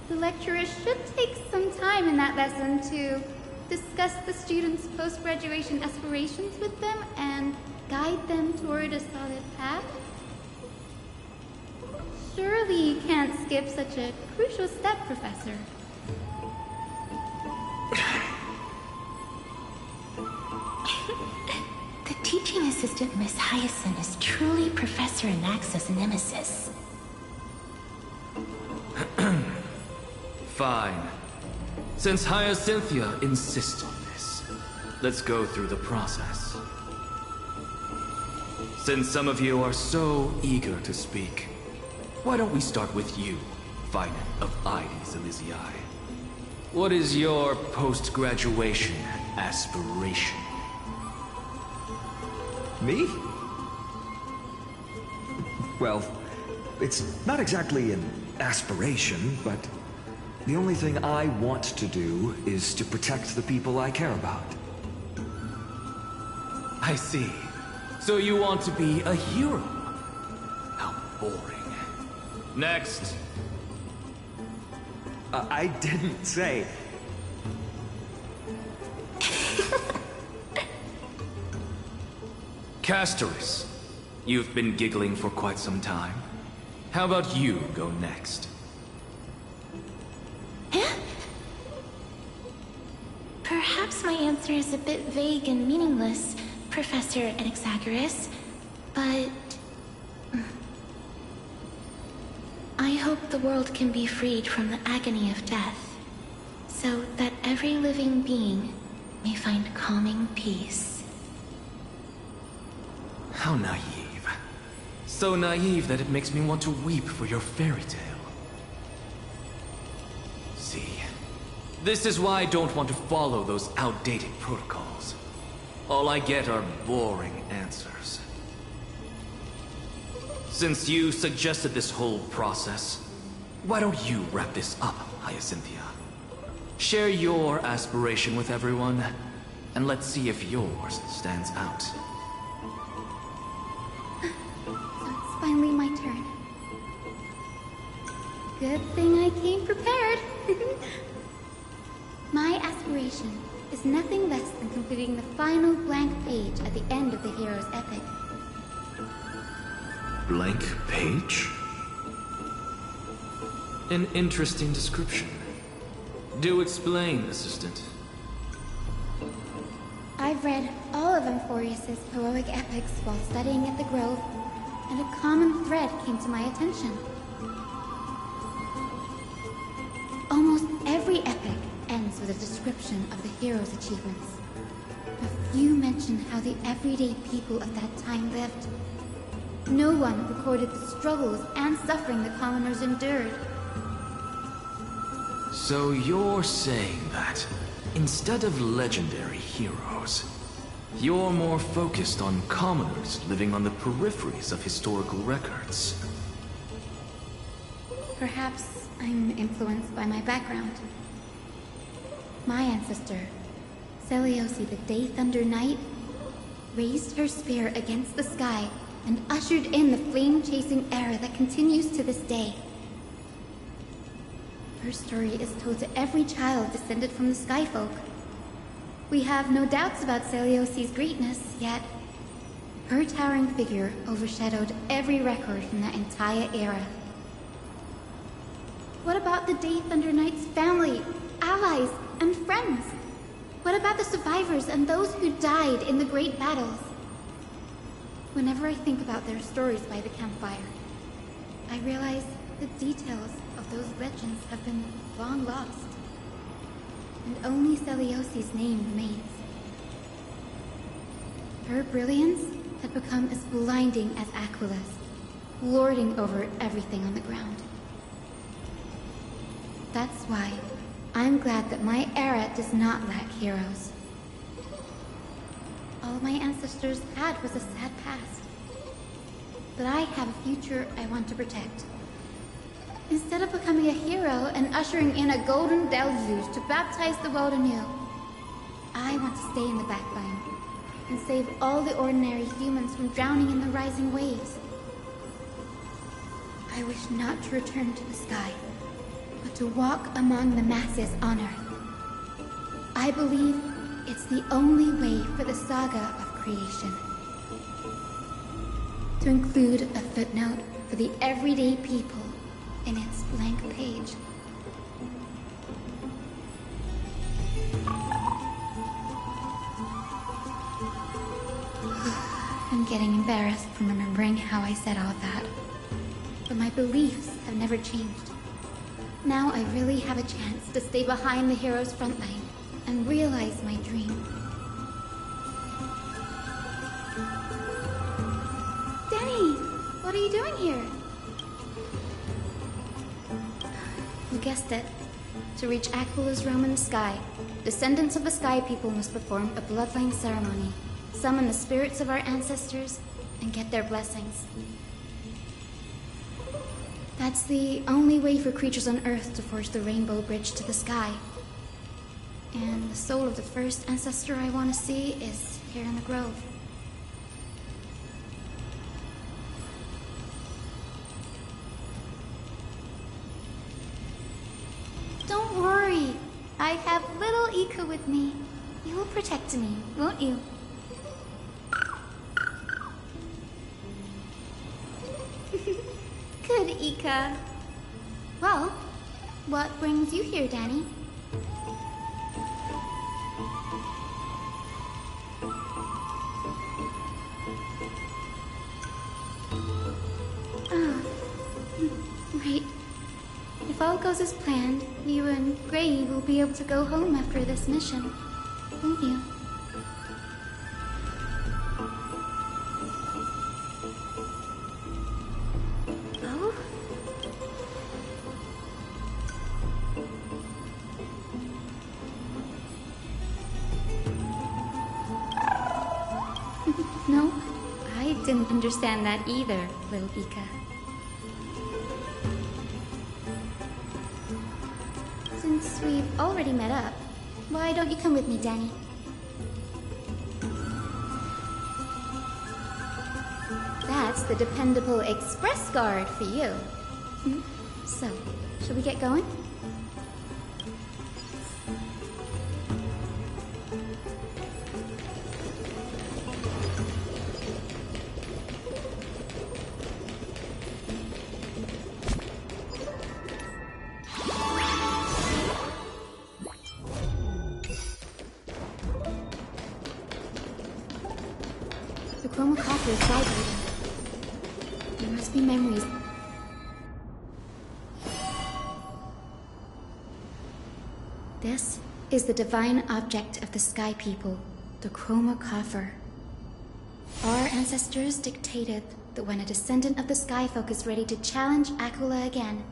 the lecturer should take some time in that lesson to discuss the students' post-graduation aspirations with them and guide them toward a solid path. Surely you can't skip such a crucial step, Professor. The teaching assistant, Miss Hyacinth, is truly Professor Anaxa's nemesis. Fine. Since Hyacinthia insists on this, let's go through the process. Since some of you are so eager to speak, why don't we start with you, Finan of Ides Elysiae? What is your post-graduation aspiration? Me? Well, it's not exactly an aspiration, but the only thing I want to do is to protect the people I care about. I see. So you want to be a hero? boring. Next. I didn't say. Castoris, you've been giggling for quite some time. How about you go next? Perhaps my answer is a bit vague and meaningless, Professor Anaxagoras, but... I hope the world can be freed from the agony of death, so that every living being may find calming peace. How naive. So naive that it makes me want to weep for your fairy tale. See, this is why I don't want to follow those outdated protocols. All I get are boring answers. Since you suggested this whole process, why don't you wrap this up, Hyacinthia? Share your aspiration with everyone, and let's see if yours stands out. Finally my turn. Good thing I came prepared. My aspiration is nothing less than completing the final blank page at the end of the hero's epic. Blank page? An interesting description. Do explain, Assistant. I've read all of Amphorius's heroic epics while studying at the Grove, and a common thread came to my attention. Almost every epic ends with a description of the hero's achievements. A few mention how the everyday people of that time lived. No one recorded the struggles and suffering the commoners endured. So you're saying that, instead of legendary heroes, you're more focused on commoners living on the peripheries of historical records. Perhaps I'm influenced by my background. My ancestor, Seliosi the Day Thunder Knight, raised her spear against the sky and ushered in the flame-chasing era that continues to this day. Her story is told to every child descended from the Skyfolk. We have no doubts about Seliosi's greatness, yet her towering figure overshadowed every record from that entire era. What about the Day Thunder Knight's family, allies, and friends? What about the survivors and those who died in the great battles? Whenever I think about their stories by the campfire, I realize the details of those legends have been long lost. And only Seliosi's name remains. Her brilliance had become as blinding as Aquila's, lording over everything on the ground. That's why I'm glad that my era does not lack heroes. All my ancestors had was a sad past. But I have a future I want to protect. Instead of becoming a hero and ushering in a golden deluge to baptize the world anew, I want to stay in the backline and save all the ordinary humans from drowning in the rising waves. I wish not to return to the sky, but to walk among the masses on Earth. I believe it's the only way for the saga of creation. To include a footnote for the everyday people in its blank page. I'm getting embarrassed from remembering how I said all that. But my beliefs have never changed. Now I really have a chance to stay behind the hero's front line and realize my dream. Denny! What are you doing here? You guessed it. To reach Aquila's realm in the sky, descendants of the Sky People must perform a bloodline ceremony, summon the spirits of our ancestors, and get their blessings. That's the only way for creatures on Earth to forge the rainbow bridge to the sky. And the soul of the first ancestor I want to see is here in the Grove. I have little Ika with me. You will protect me, won't you? Good, Ika. Well, what brings you here, Danny? Right. If all goes as planned, you and Gray will be able to go home after this mission, won't you? Oh? No, I didn't understand that either, little Ika. Since we've already met up, why don't you come with me, Danny? That's the dependable express guard for you. So, shall we get going? The chroma copper is vibrating. There must be memories. This is the divine object of the Sky People, the chroma coffer. Our ancestors dictated that when a descendant of the Skyfolk is ready to challenge Aquila again,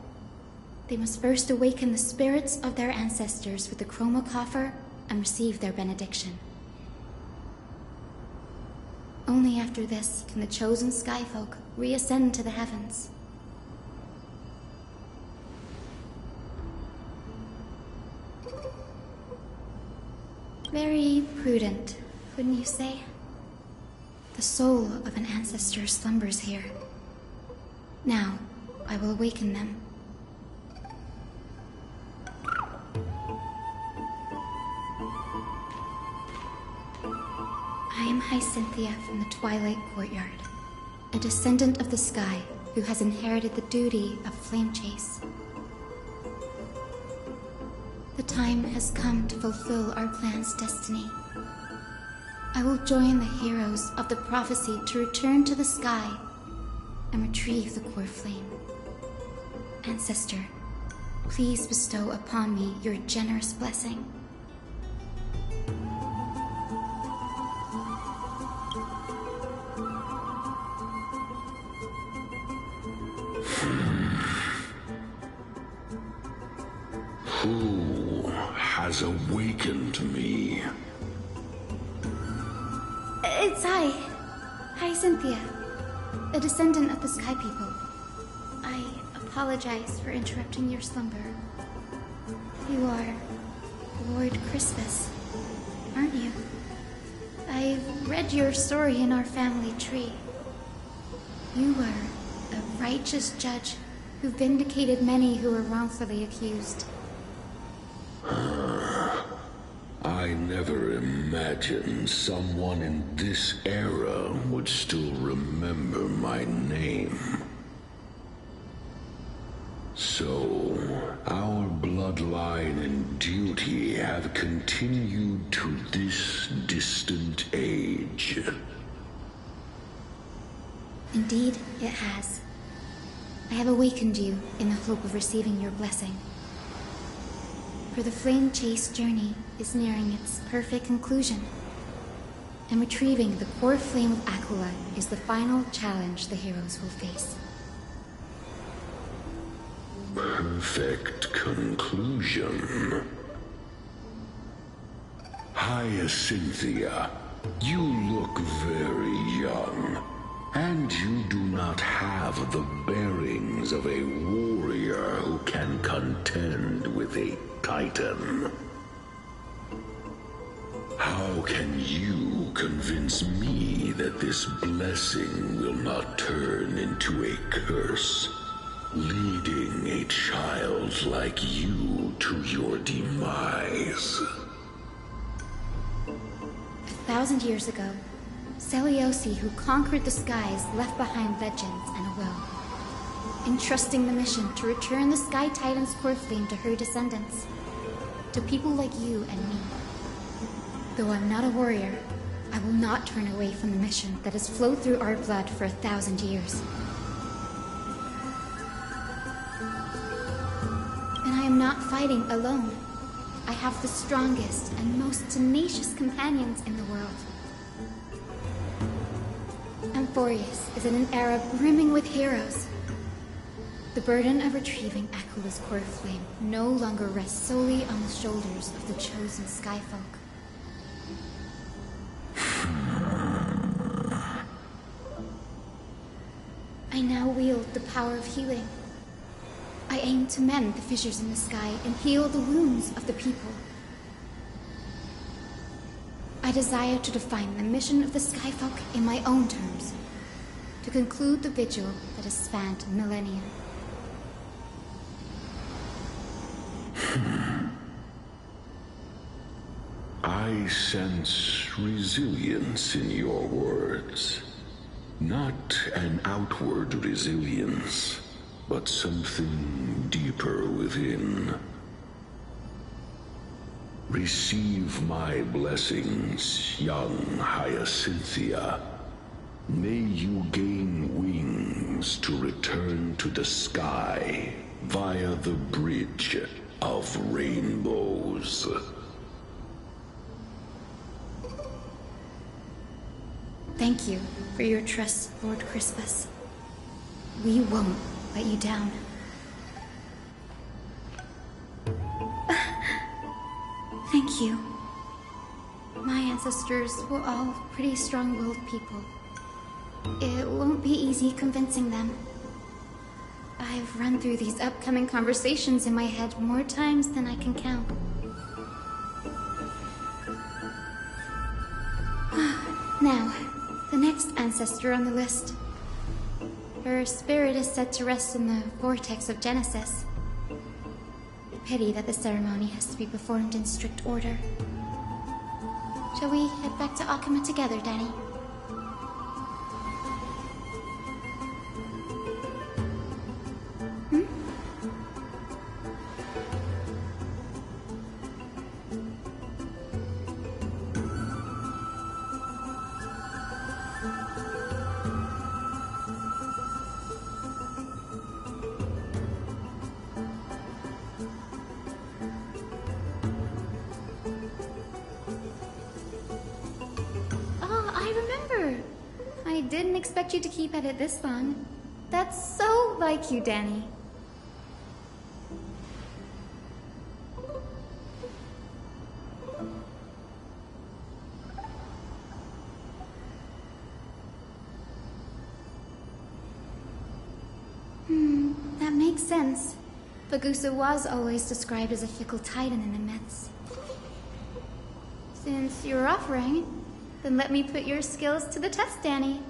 they must first awaken the spirits of their ancestors with the chroma coffer and receive their benediction. Only after this can the chosen Skyfolk reascend to the heavens. Very prudent, wouldn't you say? The soul of an ancestor slumbers here. Now, I will awaken them. I am Hyacinthia from the Twilight Courtyard, a descendant of the sky who has inherited the duty of flame chase. The time has come to fulfill our clan's destiny. I will join the heroes of the prophecy to return to the sky and retrieve the core flame. Ancestor, please bestow upon me your generous blessing. Who has awakened me? It's I, Hyacinthia, a descendant of the Sky People. I apologize for interrupting your slumber. You are Lord Crispus, aren't you? I've read your story in our family tree. You were a righteous judge who vindicated many who were wrongfully accused. I never imagined someone in this era would still remember my name. So, our bloodline and duty have continued to this distant age. Indeed, it has. I have awakened you in the hope of receiving your blessing. For the flame chase journey is nearing its perfect conclusion, and retrieving the core flame of Aquila is the final challenge the heroes will face. Perfect conclusion. Hyacinthia, you look very young, and you do not have the bearings of a warrior who can contend with a titan. How can you convince me that this blessing will not turn into a curse? Leading a child like you to your demise. 1,000 years ago, Celiosi, who conquered the skies, left behind legends and a will, entrusting the mission to return the Sky Titan's core flame to her descendants, to people like you and me. Though I'm not a warrior, I will not turn away from the mission that has flowed through our blood for 1,000 years. And I am not fighting alone. I have the strongest and most tenacious companions in the world. Amphorius is in an era brimming with heroes. The burden of retrieving Akula's core flame no longer rests solely on the shoulders of the chosen Skyfolk. I now wield the power of healing. I aim to mend the fissures in the sky and heal the wounds of the people. I desire to define the mission of the Skyfolk in my own terms, to conclude the vigil that has spanned millennia. I sense resilience in your words. Not an outward resilience, but something deeper within. Receive my blessings, young Hyacinthia. May you gain wings to return to the sky via the bridge of rainbows. Thank you for your trust, Lord Crispus. We won't let you down. Thank you. My ancestors were all pretty strong-willed people. It won't be easy convincing them. I've run through these upcoming conversations in my head more times than I can count. Now, the next ancestor on the list. Her spirit is said to rest in the vortex of Genesis. Pity that the ceremony has to be performed in strict order. Shall we head back to Akuma together, Danny? I didn't expect you to keep at it this long. That's so like you, Danny. That makes sense. Bagusa was always described as a fickle titan in the myths. Since you're offering, then let me put your skills to the test, Danny.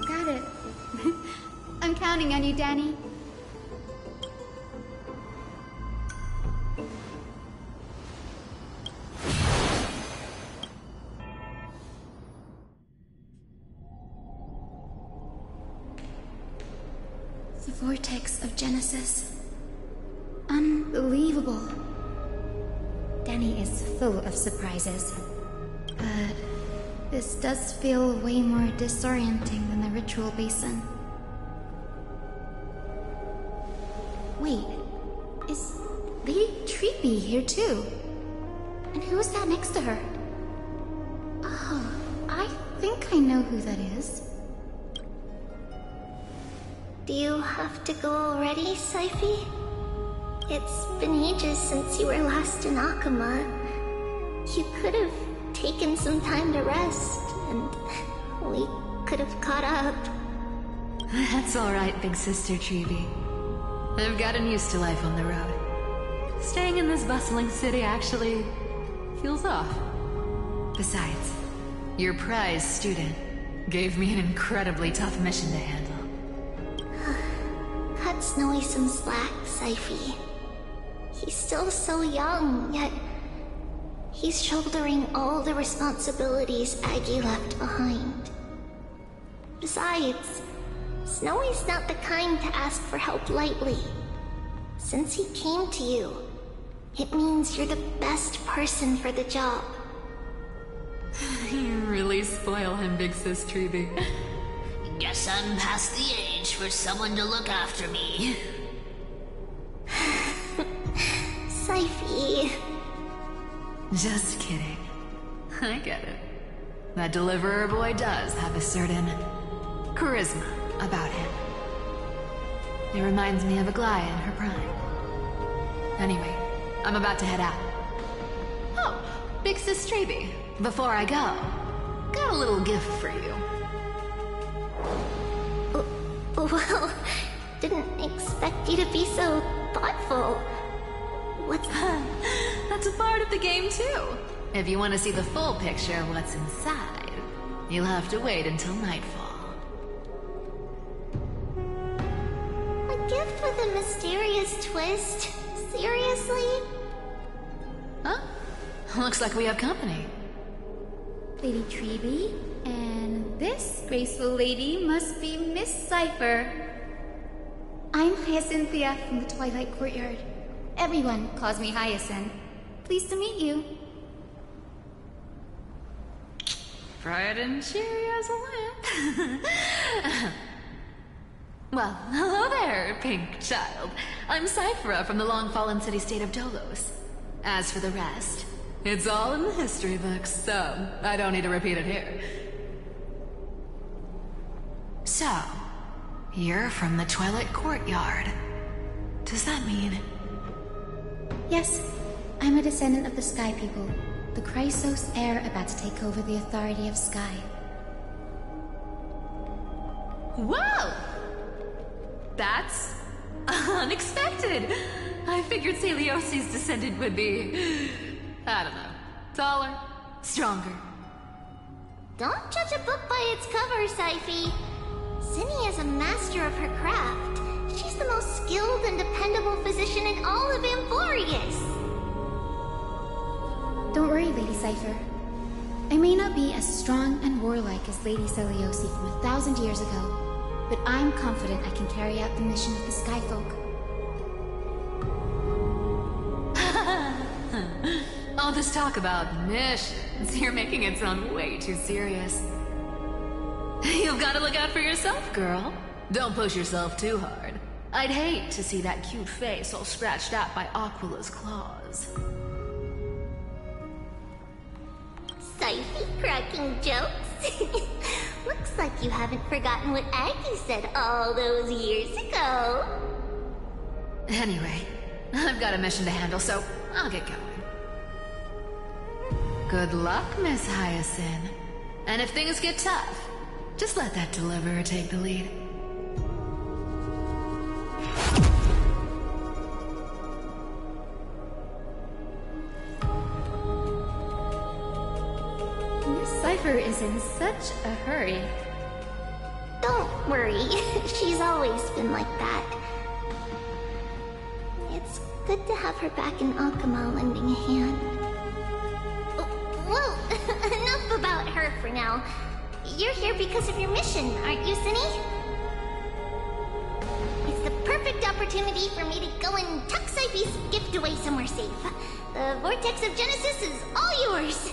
Got it. I'm counting on you, Danny. The vortex of Genesis. Unbelievable. Danny is full of surprises. But this does feel way more disorienting than the ritual basin. Wait, is Lady Treepy here too? And who is that next to her? Oh, I think I know who that is. Do you have to go already, Saifi? It's been ages since you were last in Akama. You could have taken some time to rest, and we could have caught up. That's alright, big sister Treeby. I've gotten used to life on the road. Staying in this bustling city actually feels off. Besides, your prize student gave me an incredibly tough mission to handle. Cut Snowy some slack, Saifi. He's still so young, yet he's shouldering all the responsibilities Aggie left behind. Besides, Snowy's not the kind to ask for help lightly. Since he came to you, it means you're the best person for the job. You really spoil him, big sis Treeby. Guess I'm past the age for someone to look after me. Saifi. Just kidding. I get it. That deliverer boy does have a certain charisma about him. It reminds me of Aglaia in her prime. Anyway, I'm about to head out. Oh, big sis Treeby. Before I go, got a little gift for you. Well, didn't expect you to be so thoughtful. What's that? That's a part of the game too. If you want to see the full picture of what's inside, you'll have to wait until nightfall. A gift with a mysterious twist? Seriously? Huh? Looks like we have company. Lady Treeby, and this graceful lady must be Miss Cypher. I'm Hyacinthia from the Twilight Courtyard. Everyone calls me Hyacinth. Pleased to meet you. Bright and cheery as a lamp. Well, hello there, pink child. I'm Cyphra from the long-fallen city-state of Dolos. As for the rest, it's all in the history books, so I don't need to repeat it here. So, you're from the Twilight Courtyard. Does that mean... Yes, I'm a descendant of the Sky People, the Chrysos heir about to take over the authority of Sky. Whoa! That's unexpected. I figured Celiosi's descendant would be, I don't know, taller, stronger. Don't judge a book by its cover, Saifi. Cinny is a master of her craft. She's the most skilled and dependable physician in all of Amphorius. Don't worry, Lady Cypher. I may not be as strong and warlike as Lady Celiosi from 1,000 years ago, but I'm confident I can carry out the mission of the Skyfolk. All this talk about missions, you're making it sound way too serious. You've got to look out for yourself, girl. Don't push yourself too hard. I'd hate to see that cute face all scratched out by Aquila's claws. Saifi cracking jokes? Looks like you haven't forgotten what Aggie said all those years ago. Anyway, I've got a mission to handle, so I'll get going. Good luck, Miss Hyacinth. And if things get tough, just let that deliverer take the lead. Miss Cypher is in such a hurry. Don't worry, she's always been like that. It's good to have her back in Akama lending a hand. Well, enough about her for now. You're here because of your mission, aren't you, Cinny? It's the perfect opportunity for me to go and tuck Saifi's gift away somewhere safe. The Vortex of Genesis is all yours.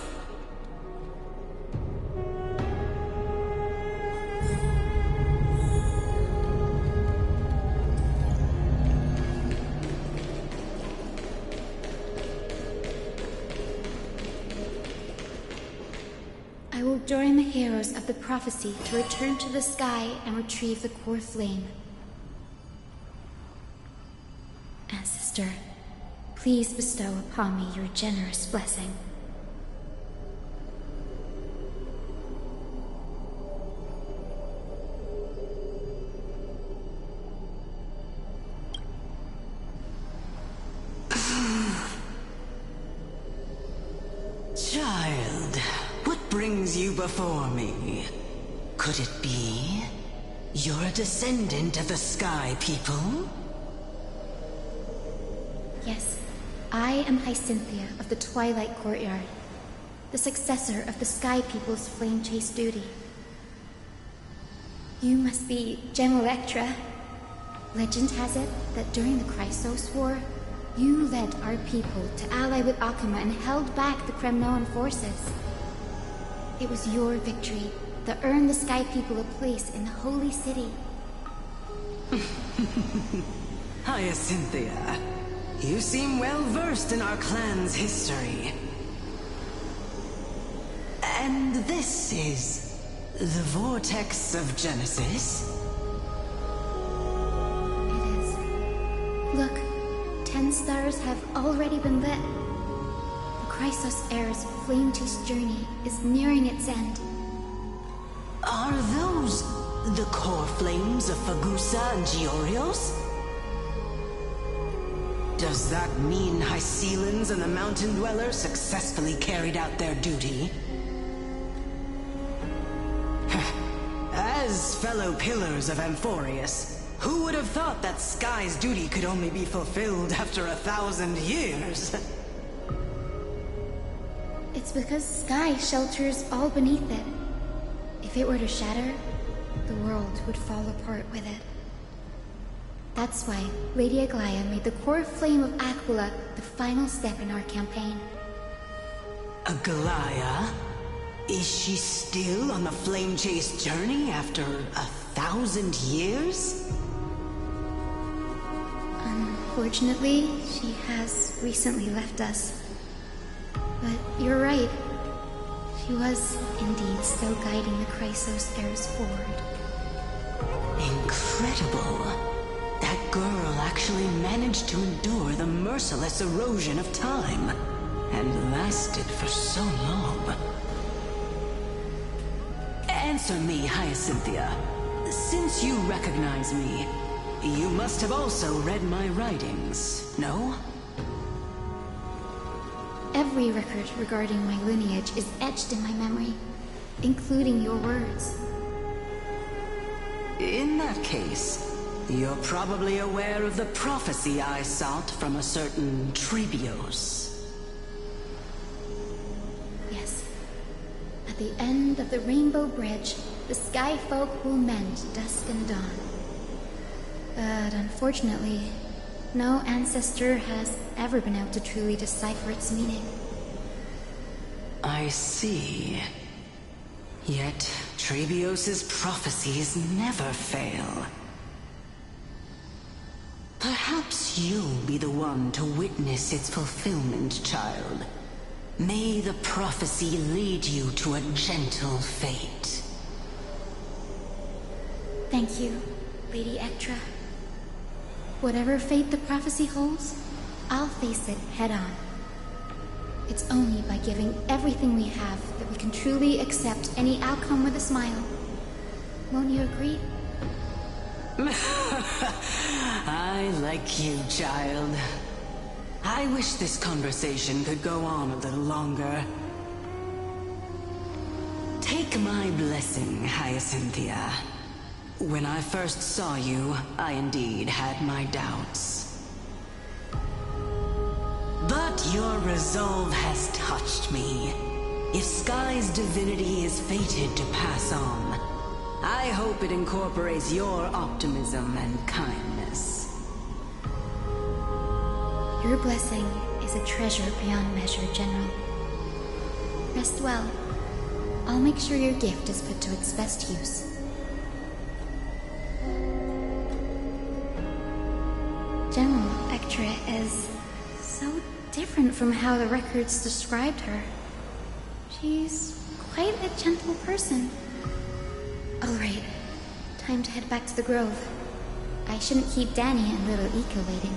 I will join the heroes of the prophecy to return to the sky and retrieve the core flame. Master, please bestow upon me your generous blessing. Child, what brings you before me? Could it be you're a descendant of the Sky People? Yes, I am Hyacinthia of the Twilight Courtyard, the successor of the Sky People's Flame Chase duty. You must be Gem Electra. Legend has it that during the Chrysos War, you led our people to ally with Akuma and held back the Kremnoan forces. It was your victory that earned the Sky People a place in the Holy City. Hyacinthia, you seem well versed in our clan's history. And this is the Vortex of Genesis? It is. Look, 10 stars have already been lit. The Chrysos Heir's flame chase journey is nearing its end. Are those the core flames of Fagusa and Giorios? Does that mean Hycelans and the Mountain Dwellers successfully carried out their duty? As fellow pillars of Amphorius, who would have thought that Sky's duty could only be fulfilled after 1,000 years? It's because Sky shelters all beneath it. If it were to shatter, the world would fall apart with it. That's why Lady Aglaya made the core flame of Aquila the final step in our campaign. Aglaya? Is she still on the flame chase journey after 1,000 years? Unfortunately, she has recently left us. But you're right. She was indeed still guiding the Chrysos heirs forward. Incredible. That girl actually managed to endure the merciless erosion of time, and lasted for so long. Answer me, Hyacinthia. Since you recognize me, you must have also read my writings, no? Every record regarding my lineage is etched in my memory, including your words. In that case, you're probably aware of the prophecy I sought from a certain Trebios. Yes. At the end of the Rainbow Bridge, the Sky Folk will mend dusk and dawn. But unfortunately, no ancestor has ever been able to truly decipher its meaning. I see. Yet, Trebios' prophecies never fail. Perhaps you'll be the one to witness its fulfillment, child. May the prophecy lead you to a gentle fate. Thank you, Lady Ectra. Whatever fate the prophecy holds, I'll face it head-on. It's only by giving everything we have that we can truly accept any outcome with a smile. Won't you agree? I like you, child. I wish this conversation could go on a little longer. Take my blessing, Hyacinthia. When I first saw you, I indeed had my doubts. But your resolve has touched me. If Sky's divinity is fated to pass on, I hope it incorporates your optimism and kindness. Your blessing is a treasure beyond measure, General. Rest well. I'll make sure your gift is put to its best use. General Ectra is so different from how the records described her. She's quite a gentle person. Alright, time to head back to the Grove. I shouldn't keep Danny and little Ika waiting.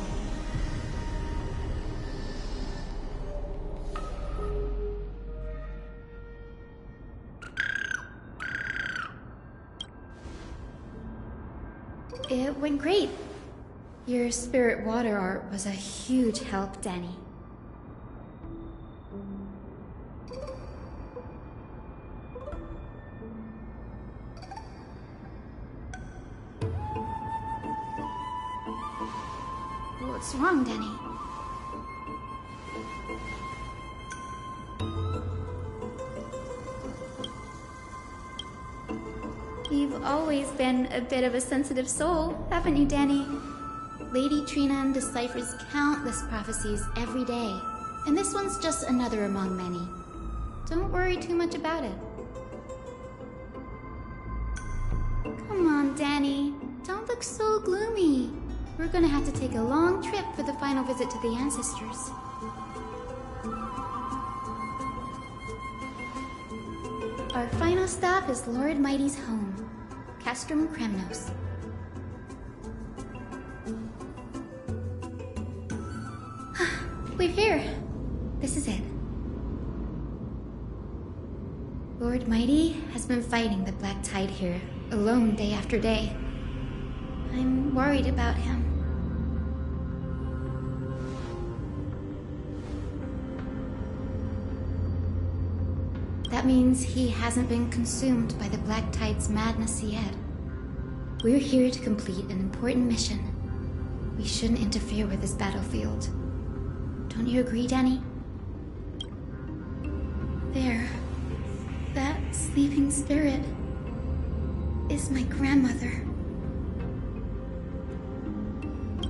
It went great. Your spirit water art was a huge help, Danny. What's wrong, Danny? You've always been a bit of a sensitive soul, haven't you, Danny? Lady Trinan deciphers countless prophecies every day, and this one's just another among many. Don't worry too much about it. Come on, Danny. Don't look so gloomy. We're gonna have to take a long trip for the final visit to the ancestors. Our final stop is Lord Mighty's home, Castrum Kremnos. We're here. This is it. Lord Mighty has been fighting the Black Tide here, alone day after day. I'm worried about him. That means he hasn't been consumed by the Black Tide's madness yet. We're here to complete an important mission. We shouldn't interfere with this battlefield. Don't you agree, Danny? There. That sleeping spirit is my grandmother.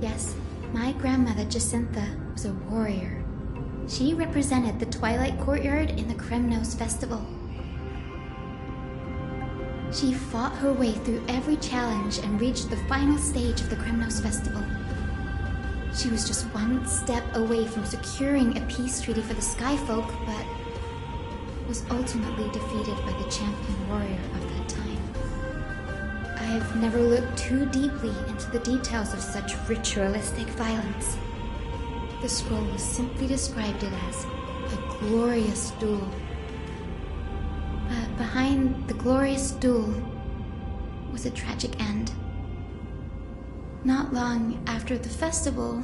Yes, my grandmother Jacintha was a warrior. She represented the Twilight Courtyard in the Kremnos Festival. She fought her way through every challenge and reached the final stage of the Kremnos Festival. She was just one step away from securing a peace treaty for the Skyfolk, but was ultimately defeated by the champion warrior of that time. I've never looked too deeply into the details of such ritualistic violence. The scroll simply described it as a glorious duel. But behind the glorious duel was a tragic end. Not long after the festival,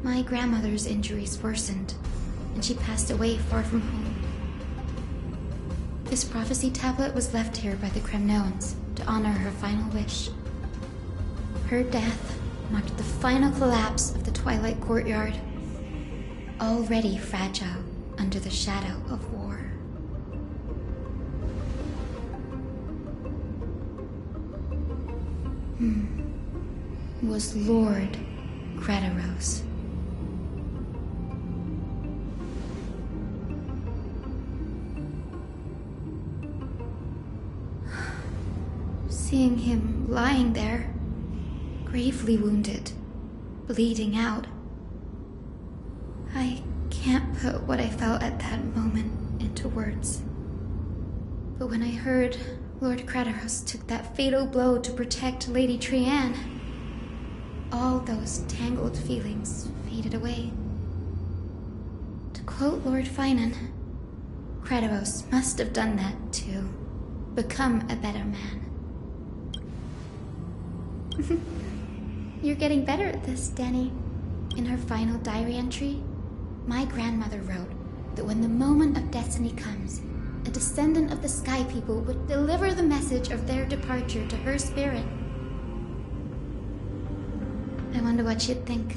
my grandmother's injuries worsened, and she passed away far from home. This prophecy tablet was left here by the Kremnoans to honor her final wish. Her death marked the final collapse of the Twilight Courtyard, already fragile under the shadow of war. Was Lord Gretaros. Seeing him lying there, gravely wounded, bleeding out, I can't put what I felt at that moment into words. But when I heard Lord Gretaros took that fatal blow to protect Lady Trian, all those tangled feelings faded away. To quote Lord Finan, Gretaros must have done that to become a better man. You're getting better at this, Danny. In her final diary entry, my grandmother wrote that when the moment of destiny comes, a descendant of the Sky People would deliver the message of their departure to her spirit. I wonder what she'd think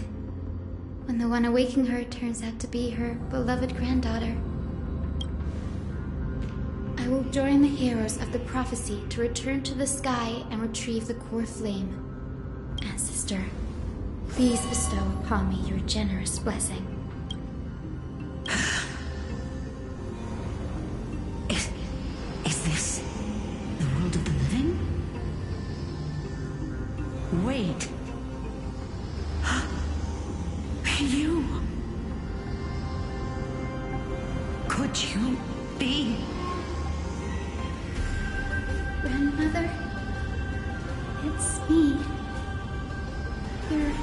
when the one awaking her turns out to be her beloved granddaughter. I will join the heroes of the prophecy to return to the sky and retrieve the core flame. Ancestor, please bestow upon me your generous blessing. Is this the world of the living? Wait. You... Could you be... Grandmother? It's me. You're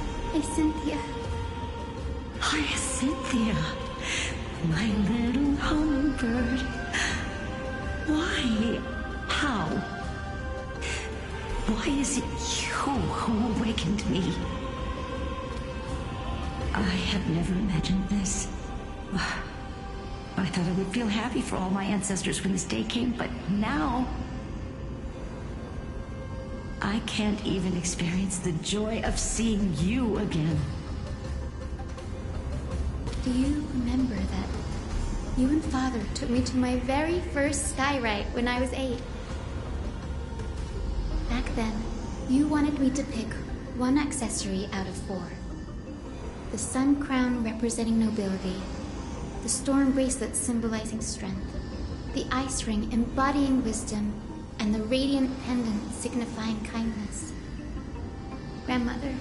Cynthia. Cynthia, my little hummingbird. Why? How? Why is it you who awakened me? I have never imagined this. I thought I would feel happy for all my ancestors when this day came, but now I can't even experience the joy of seeing you again. Do you remember that you and Father took me to my very first sky ride when I was 8? Back then, you wanted me to pick one accessory out of 4. The sun crown representing nobility, the storm bracelet symbolizing strength, the ice ring embodying wisdom, and the radiant pendant signifying kindness. Grandmother,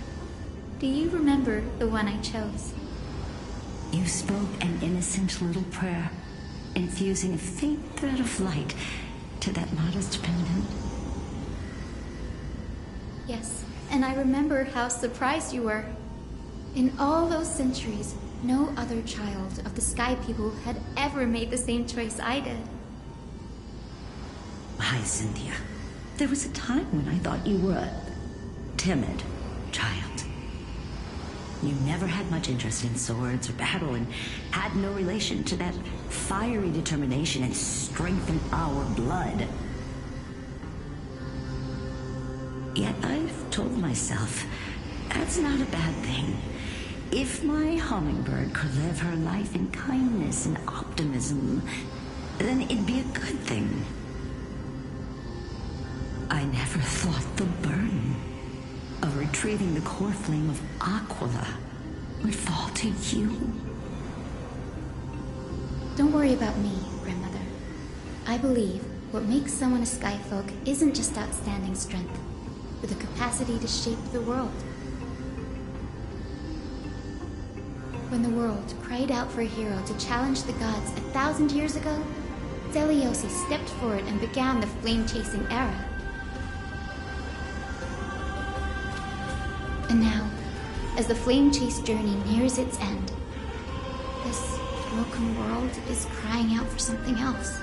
do you remember the one I chose? You spoke an innocent little prayer, infusing a faint thread of light to that modest pendant. Yes, and I remember how surprised you were. In all those centuries, no other child of the Sky People had ever made the same choice I did. Hi, Cynthia. There was a time when I thought you were a timid child. You never had much interest in swords or battle and had no relation to that fiery determination and strength in our blood. Yet I've told myself, that's not a bad thing. If my hummingbird could live her life in kindness and optimism, then it'd be a good thing. I never thought the burden of retrieving the core flame of Aquila would fall to you. Don't worry about me, Grandmother. I believe what makes someone a Skyfolk isn't just outstanding strength, but the capacity to shape the world. When the world cried out for a hero to challenge the gods 1,000 years ago, Zeliosi stepped forward and began the flame-chasing era. And now, as the flame chase journey nears its end, this broken world is crying out for something else.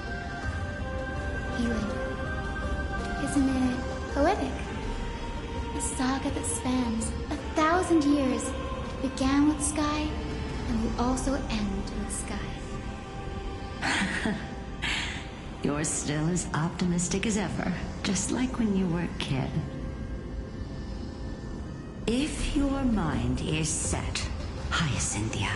Healing. Isn't it poetic? A saga that spans 1,000 years began with sky and will also end with sky. You're still as optimistic as ever, just like when you were a kid. If your mind is set, Hyacinthia,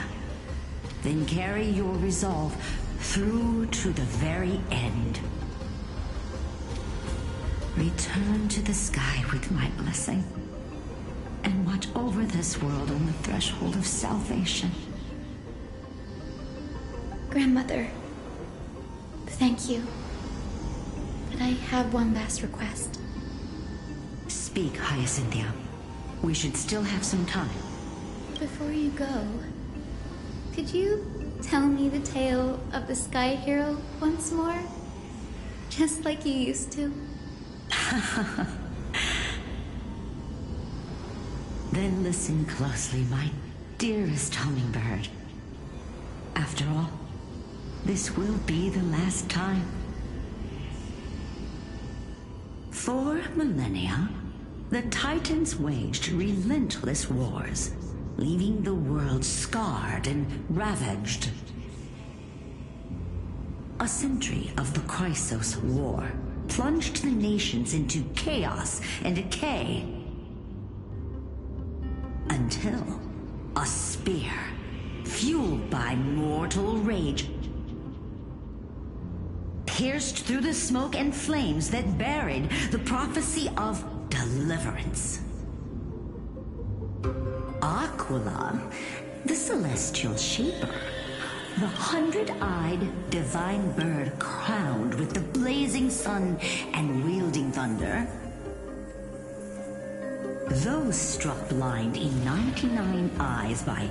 then carry your resolve through to the very end. Return to the sky with my blessing, and watch over this world on the threshold of salvation. Grandmother, thank you. But I have one last request. Speak, Hyacinthia. We should still have some time. Before you go, could you tell me the tale of the Sky Hero once more? Just like you used to. Then listen closely, my dearest hummingbird. After all, this will be the last time. For millennia, the Titans waged relentless wars, leaving the world scarred and ravaged. A century of the Chrysos War plunged the nations into chaos and decay. Until a spear, fueled by mortal rage, pierced through the smoke and flames that buried the prophecy of deliverance. Aquila, the celestial shaper, the 100-eyed divine bird crowned with the blazing sun and wielding thunder. Those struck blind in 99 eyes by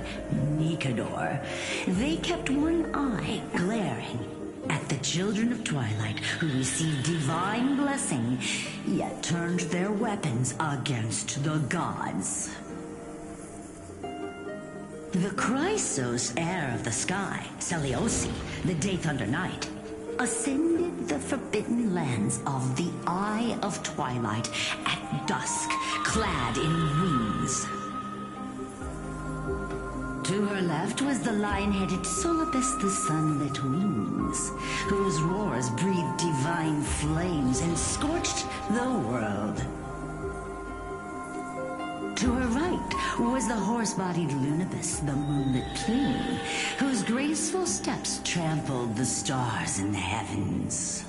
Nikador, they kept one eye glaring at the children of Twilight who received divine blessing, yet turned their weapons against the gods. The Chrysos heir of the sky, Seliosi, the Day Thunder Knight, ascended the forbidden lands of the Eye of Twilight at dusk, clad in wings. To her left was the lion-headed Solibus the Sunlit Wings, whose roars breathed divine flames and scorched the world. To her right was the horse-bodied Lunibus, the Moonlit Plume, whose graceful steps trampled the stars in the heavens.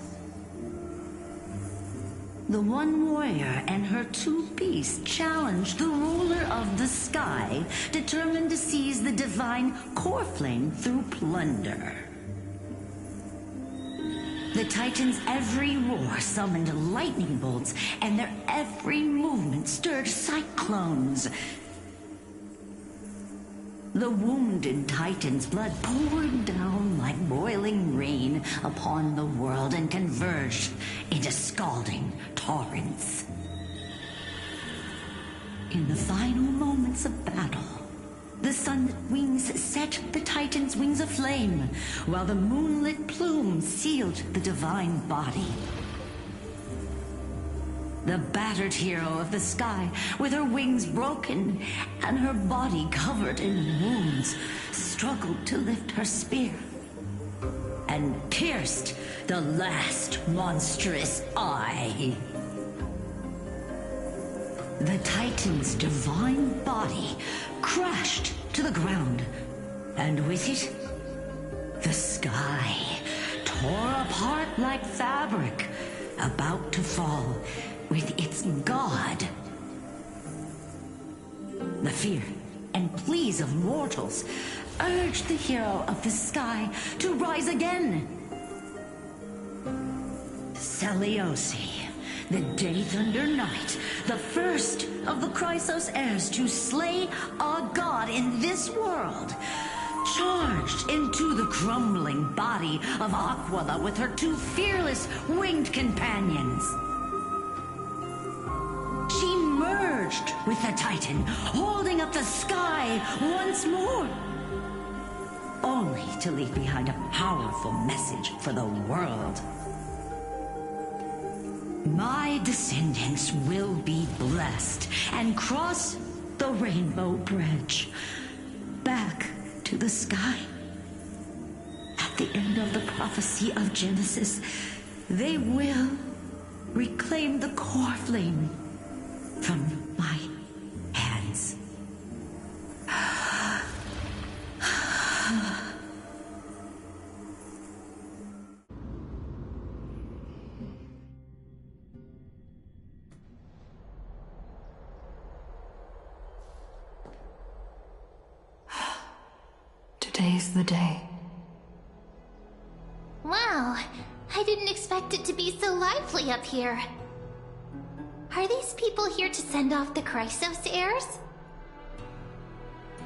The one warrior and her two beasts challenged the ruler of the sky, determined to seize the divine core flame through plunder. The Titans' every roar summoned lightning bolts, and their every movement stirred cyclones. The wounded Titan's blood poured down like boiling rain upon the world and converged into scalding torrents. In the final moments of battle, the Sunlit Wings set the Titan's wings aflame, while the Moonlit Plume sealed the divine body. The battered hero of the sky, with her wings broken and her body covered in wounds, struggled to lift her spear and pierced the last monstrous eye. The Titan's divine body crashed to the ground, and with it, the sky tore apart like fabric, about to fall with its god. The fear and pleas of mortals urged the hero of the sky to rise again. Celiosi, the Day Thunder Knight, the first of the Chrysos heirs to slay a god in this world, charged into the crumbling body of Aquila with her two fearless winged companions. She merged with the Titan, holding up the sky once more, only to leave behind a powerful message for the world. My descendants will be blessed and cross the rainbow bridge back to the sky. At the end of the prophecy of Genesis, they will reclaim the core flame from my hands. Today's the day. Wow, I didn't expect it to be so lively up here. Are these people here to send off the Chrysos heirs?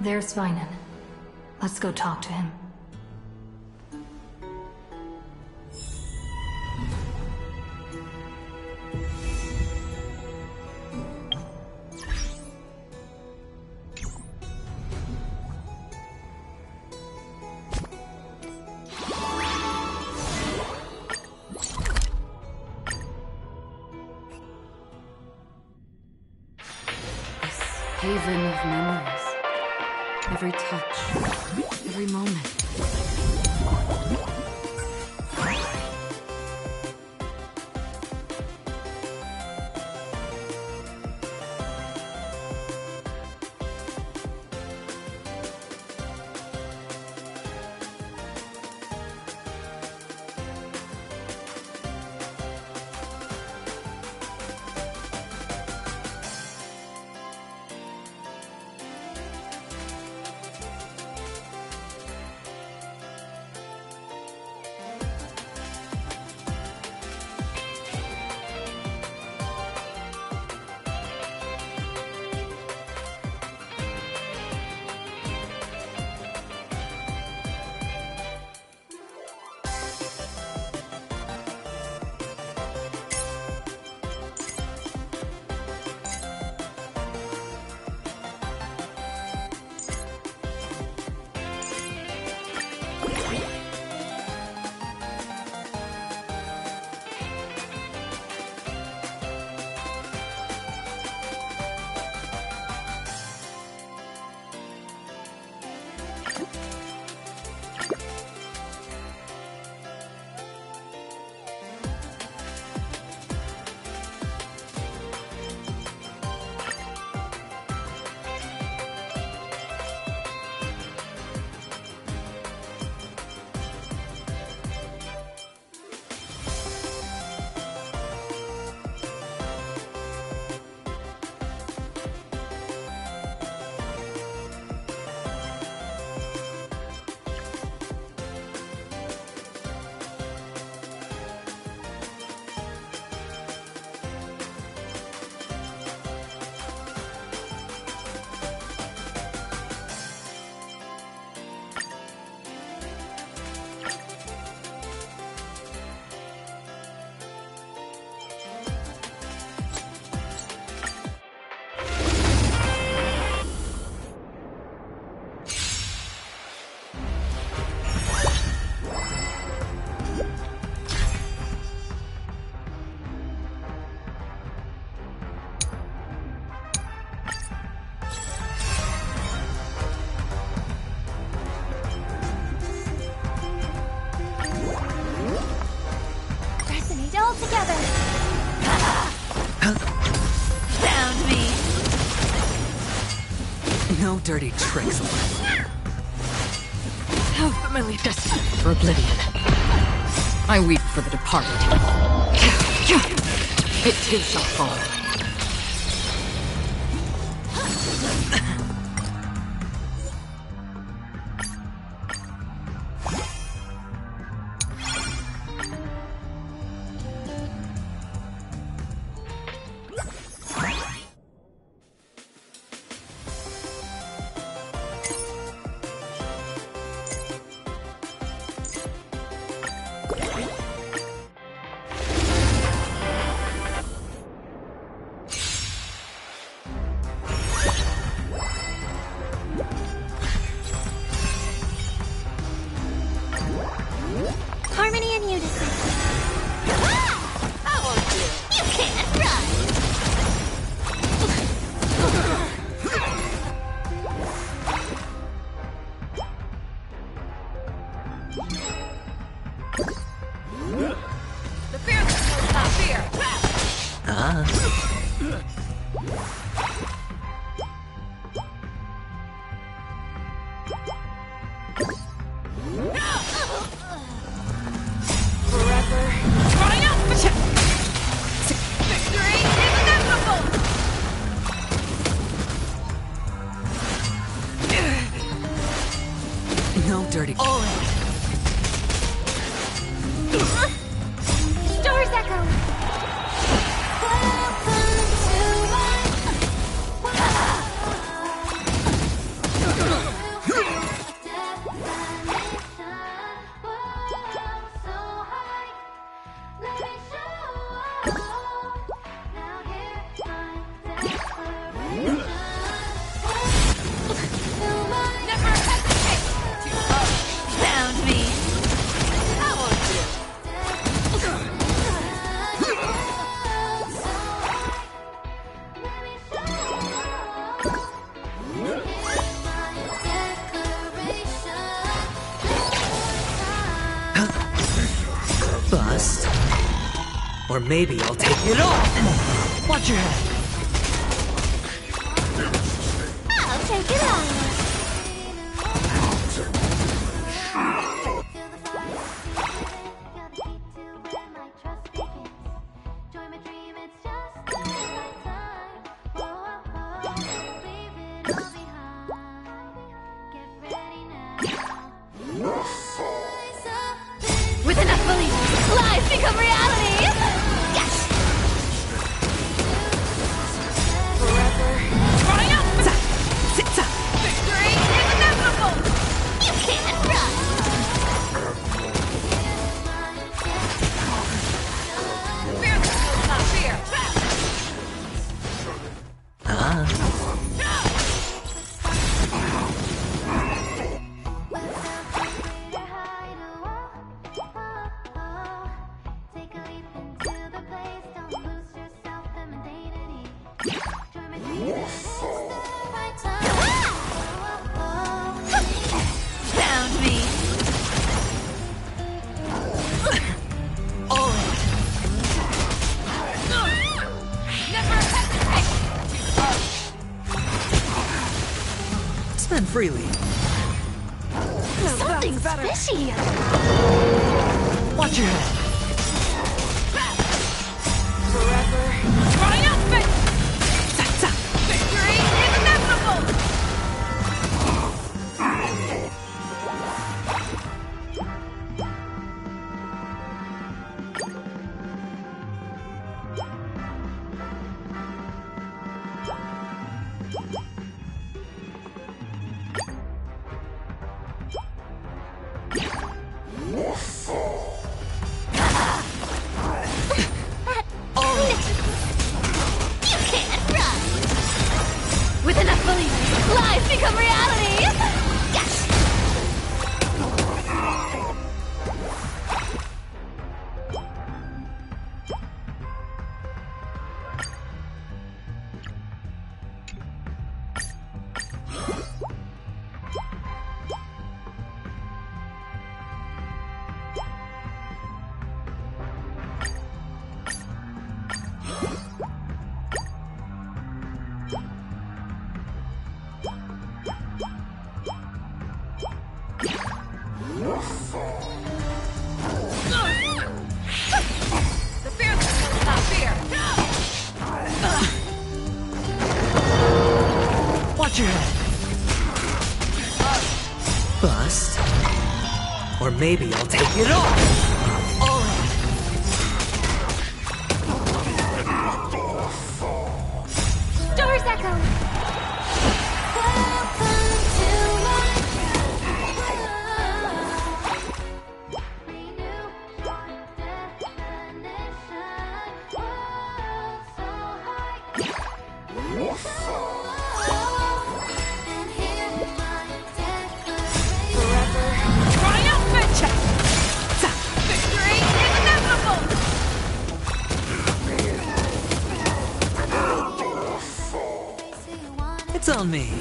There's Svinen. Let's go talk to him. Haven of memories. Every touch, every moment. together! Found me! No dirty tricks. How familiar destined for oblivion. I weep for the departed. It too shall fall. Harmony and unison. How are you? You can't run! The fearless knows not fear. Forever. Triumph! Victory is inevitable! No dirty. Stars echo! Never hesitate to Found me! How are you? Bust. Or maybe I'll take it off. Watch your head. I'll take it on! With enough belief, lies become reality! Yes! Forever. Triumph! Victory is inevitable! You can't run! Fearless knows not fear. Found me! Never hesitate Spend freely. Something's fishy! Watch your head. forever. Triumphant! Victory is inevitable! With enough belief, lies become reality! Yes! Watch your head. Bust. Or maybe I'll take it all. Doors echo. It's on me.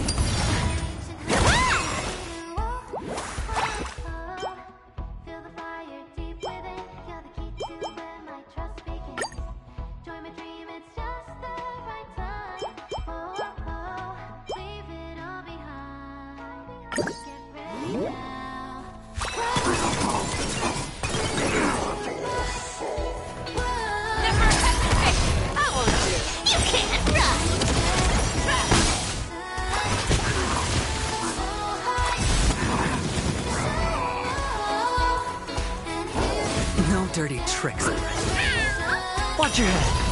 No dirty tricks. Watch your head.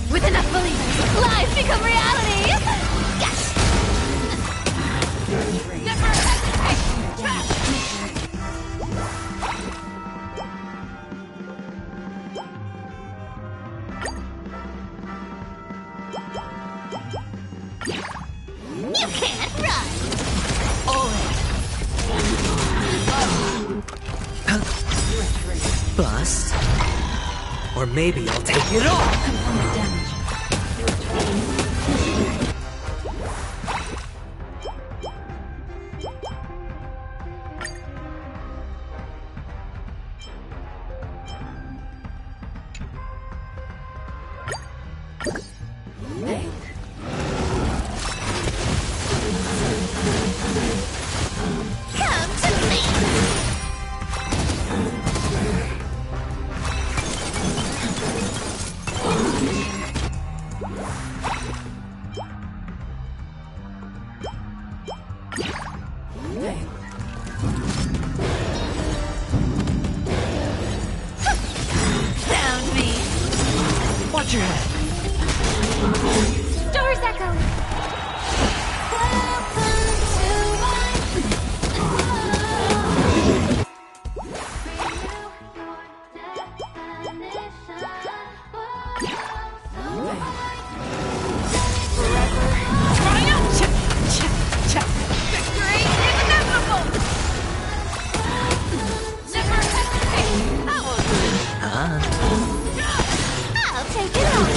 With enough believers, lies become reality! Yes! Never You can't run! Bust. Or maybe I'll take it all. Component damage. Watch your head. Doors echo. Victory is inevitable! Never hesitate! I'll take it on.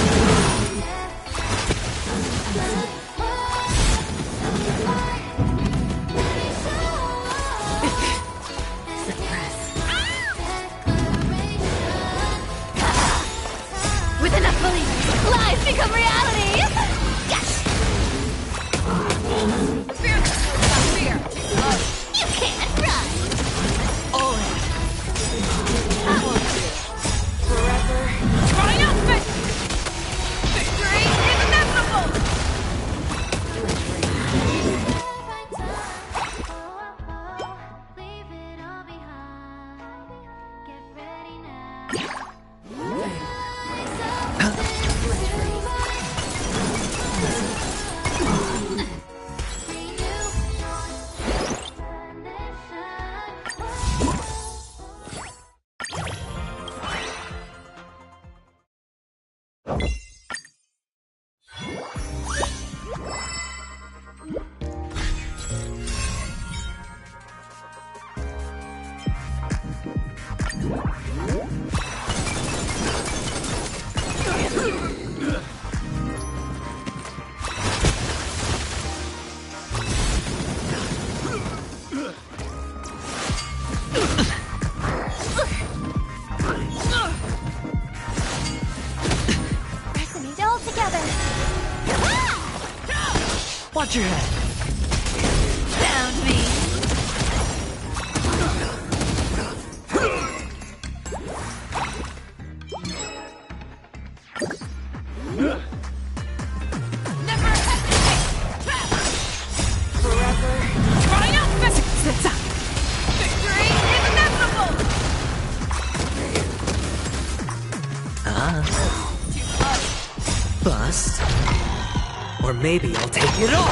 together! Watch your head! Found me! Never hesitate! Forever! Triumphant! Victory is inevitable! Bust. Or maybe I'll take it all!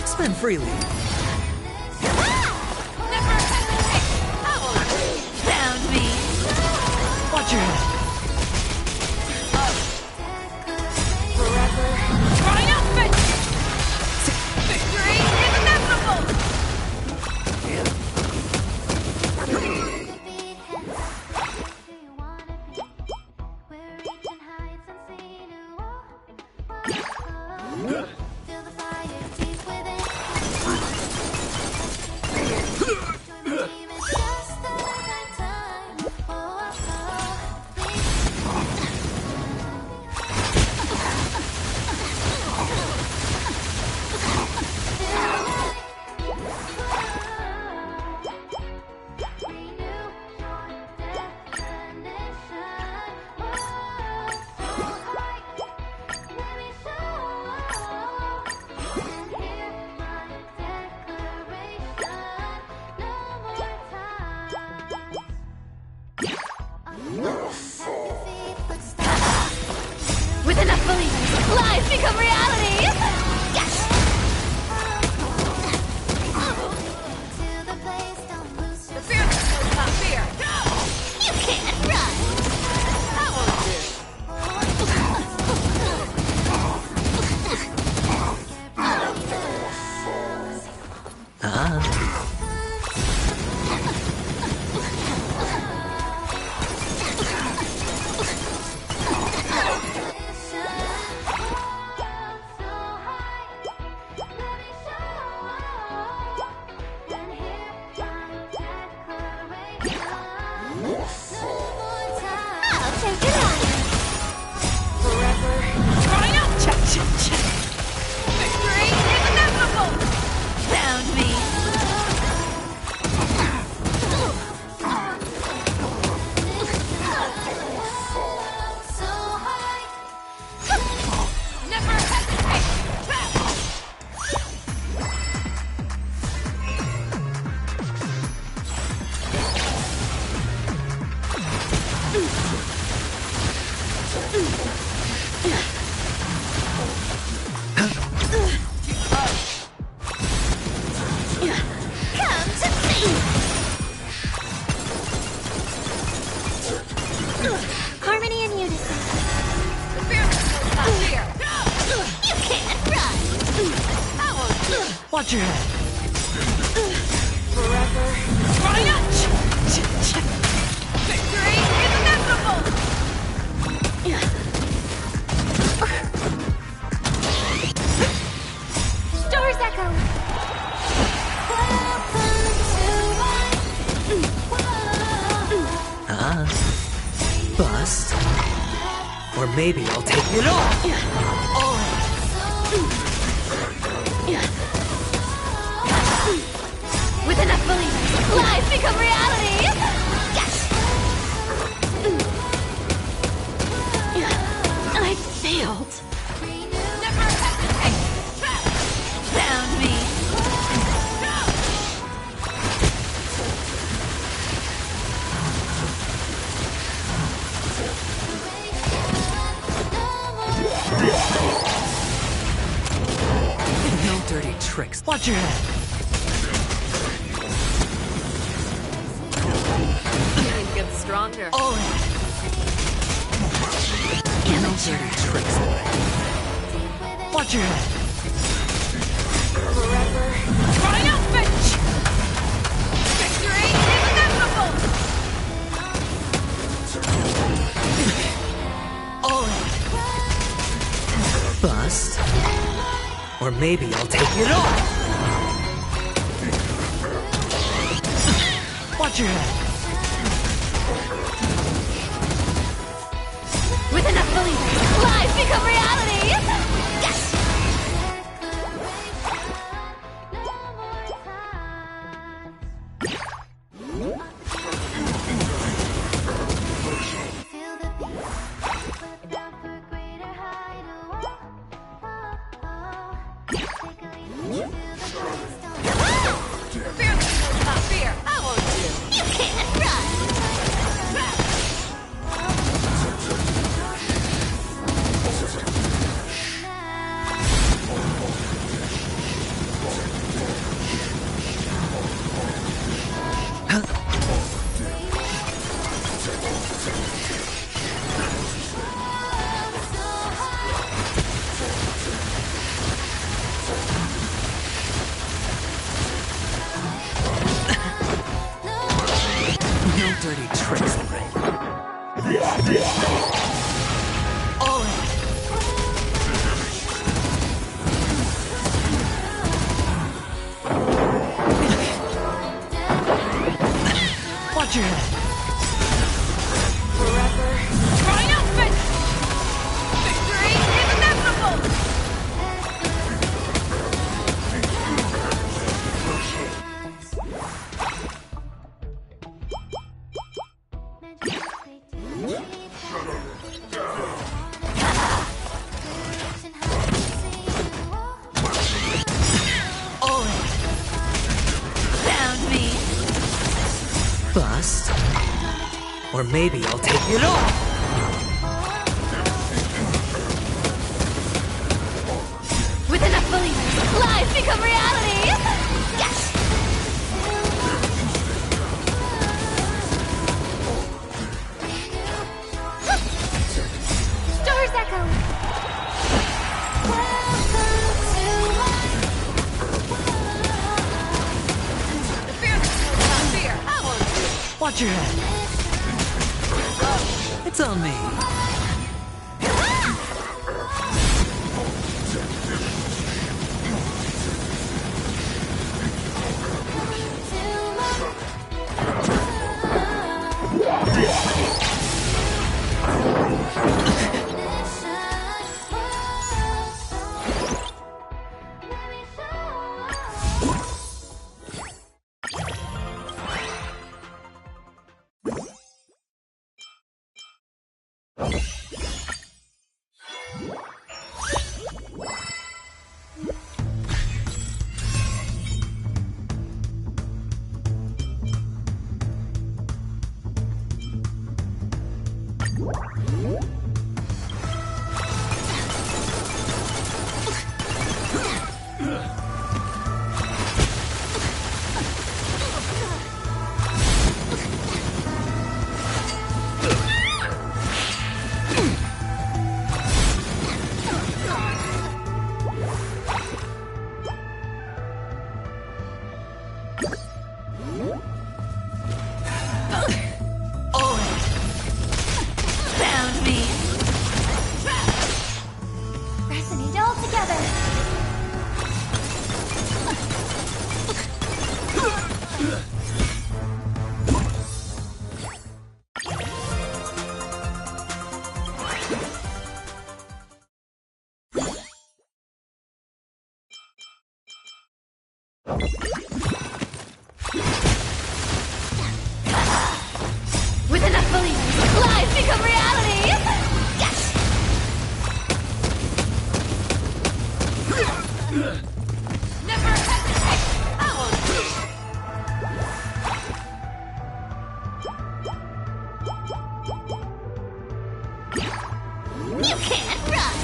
Spend freely. Found me! Watch your head. Forever! Triumphant! Victory is inevitable! With enough belief, lies become reality! Yes! The fear knows not fear! You can't run! That won't do! Victory is inevitable! Found me! Never hesitate! Come to me! Harmony and unison. The fear knows not fear. You can't run. That won't do. Watch your head. Forever. Triumph! Victory is inevitable! Stars echo! Bust. Or maybe I'll take it all! With enough belief, lies become reality! Yes! I failed. Never hesitate! dirty tricks. Watch your head. It gets stronger. All in. No dirty tricks. Watch your head. Forever. Triumphant! Victory is inevitable! All in. Bust. Or maybe I'll take it all. Watch your head. With enough believers, lies become reality! Yes! Fear! I won't do. You can't run! No dirty tricks, Ray. All in. Watch your head. Forever. Triumphant! Victory is inevitable! All in. Found me! Bust. Or maybe I'll take it all. With enough believers, lies become reality! Yes! Stars echo! Fear! I won't do. Watch your head. It's on me. Found me! Resonate all together! With enough believers, lies become reality! Yes! Never hesitate! I won't do. You can't run!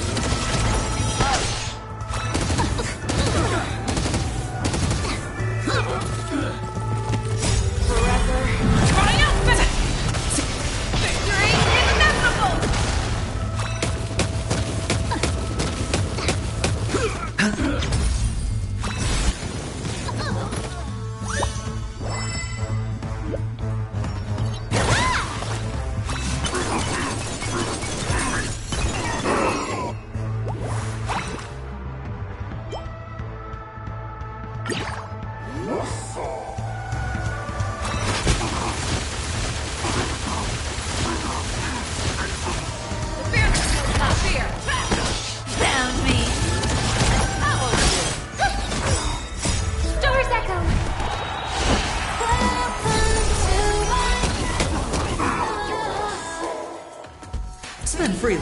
Spend freely.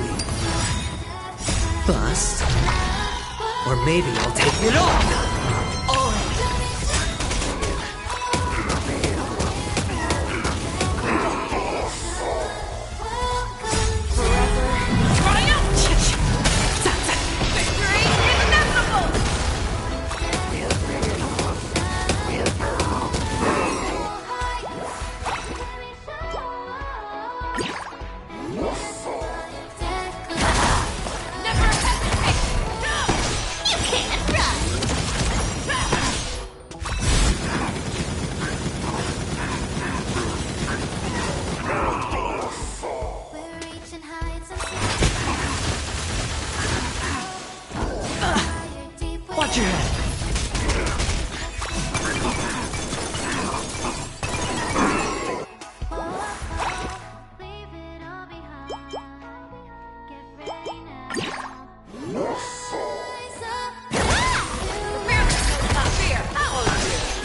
Bust. Or maybe I'll take it all! Watch your head.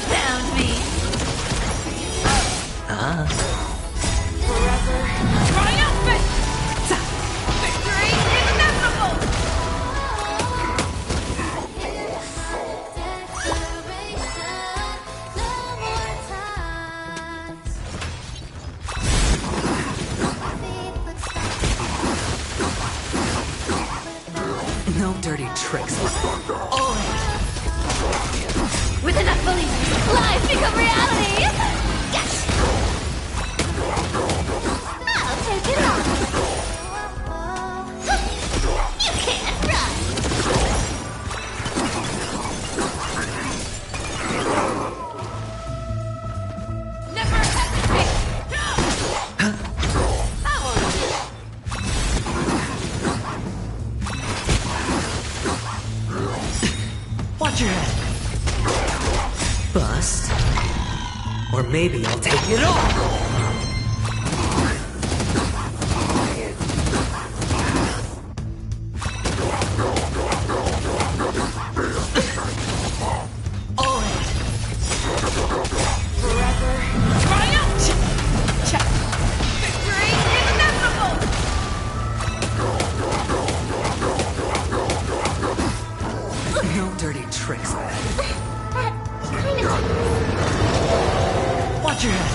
Found me. No dirty tricks. With enough belief, lies become reality! Yes! I'll take it on! You can't run! Never hesitate! Watch your head. Bust. Or maybe I'll take it all! No dirty tricks. Watch your head.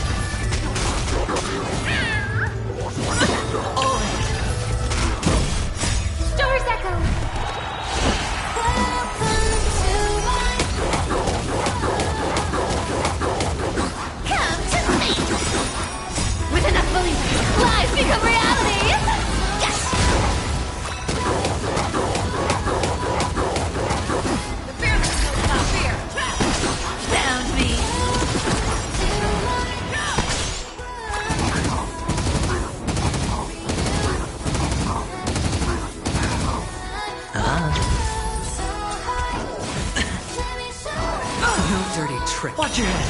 Stars echo! Come to me! With enough belief, lies become reality! Yes! Found me. No dirty trick. Watch your head.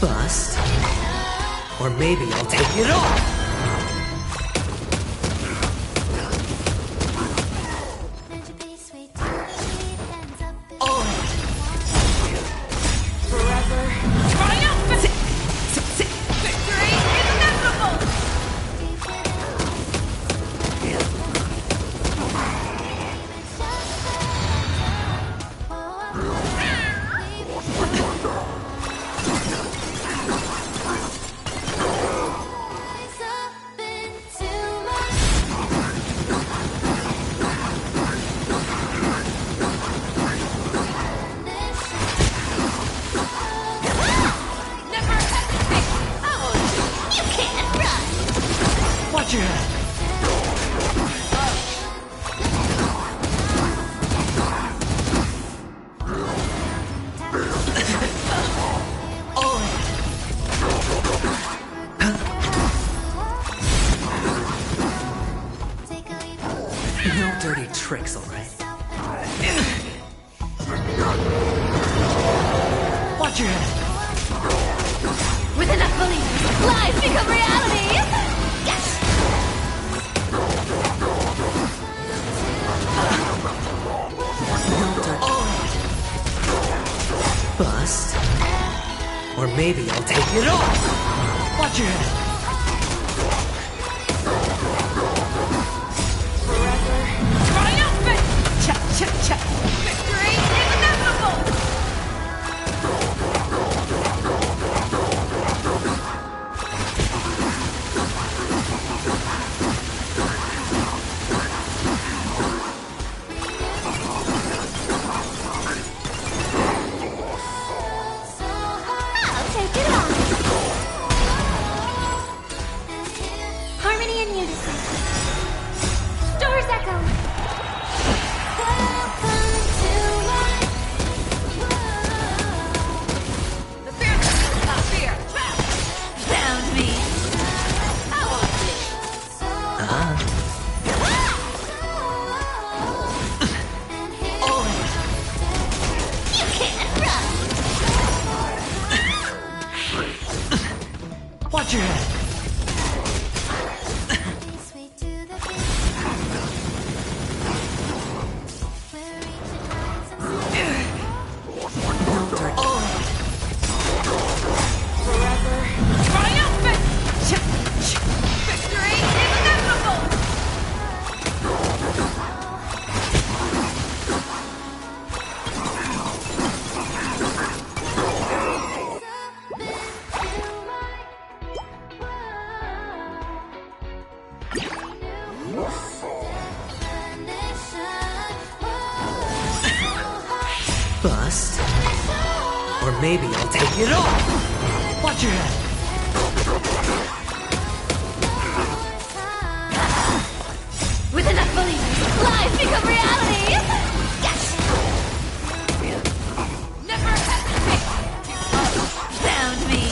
Bust. Or maybe I'll take it all! tricks, alright? Watch your head! With enough belief, lies become reality! Yes! Bust. Or maybe I'll take it all! Watch your head! Triumphant! Check, check, check! Victory is inevitable! I'll take it on! Harmony and unison. Stars echo! The fearless will not fear. Sound me. How will it be? You can't run. Watch your head! Triumphant! Victory is inevitable! Bust. Or maybe I'll take it all! Watch your head! With enough belief, lies become reality! Yes! Never hesitate to sound me!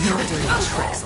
No dirty tricks,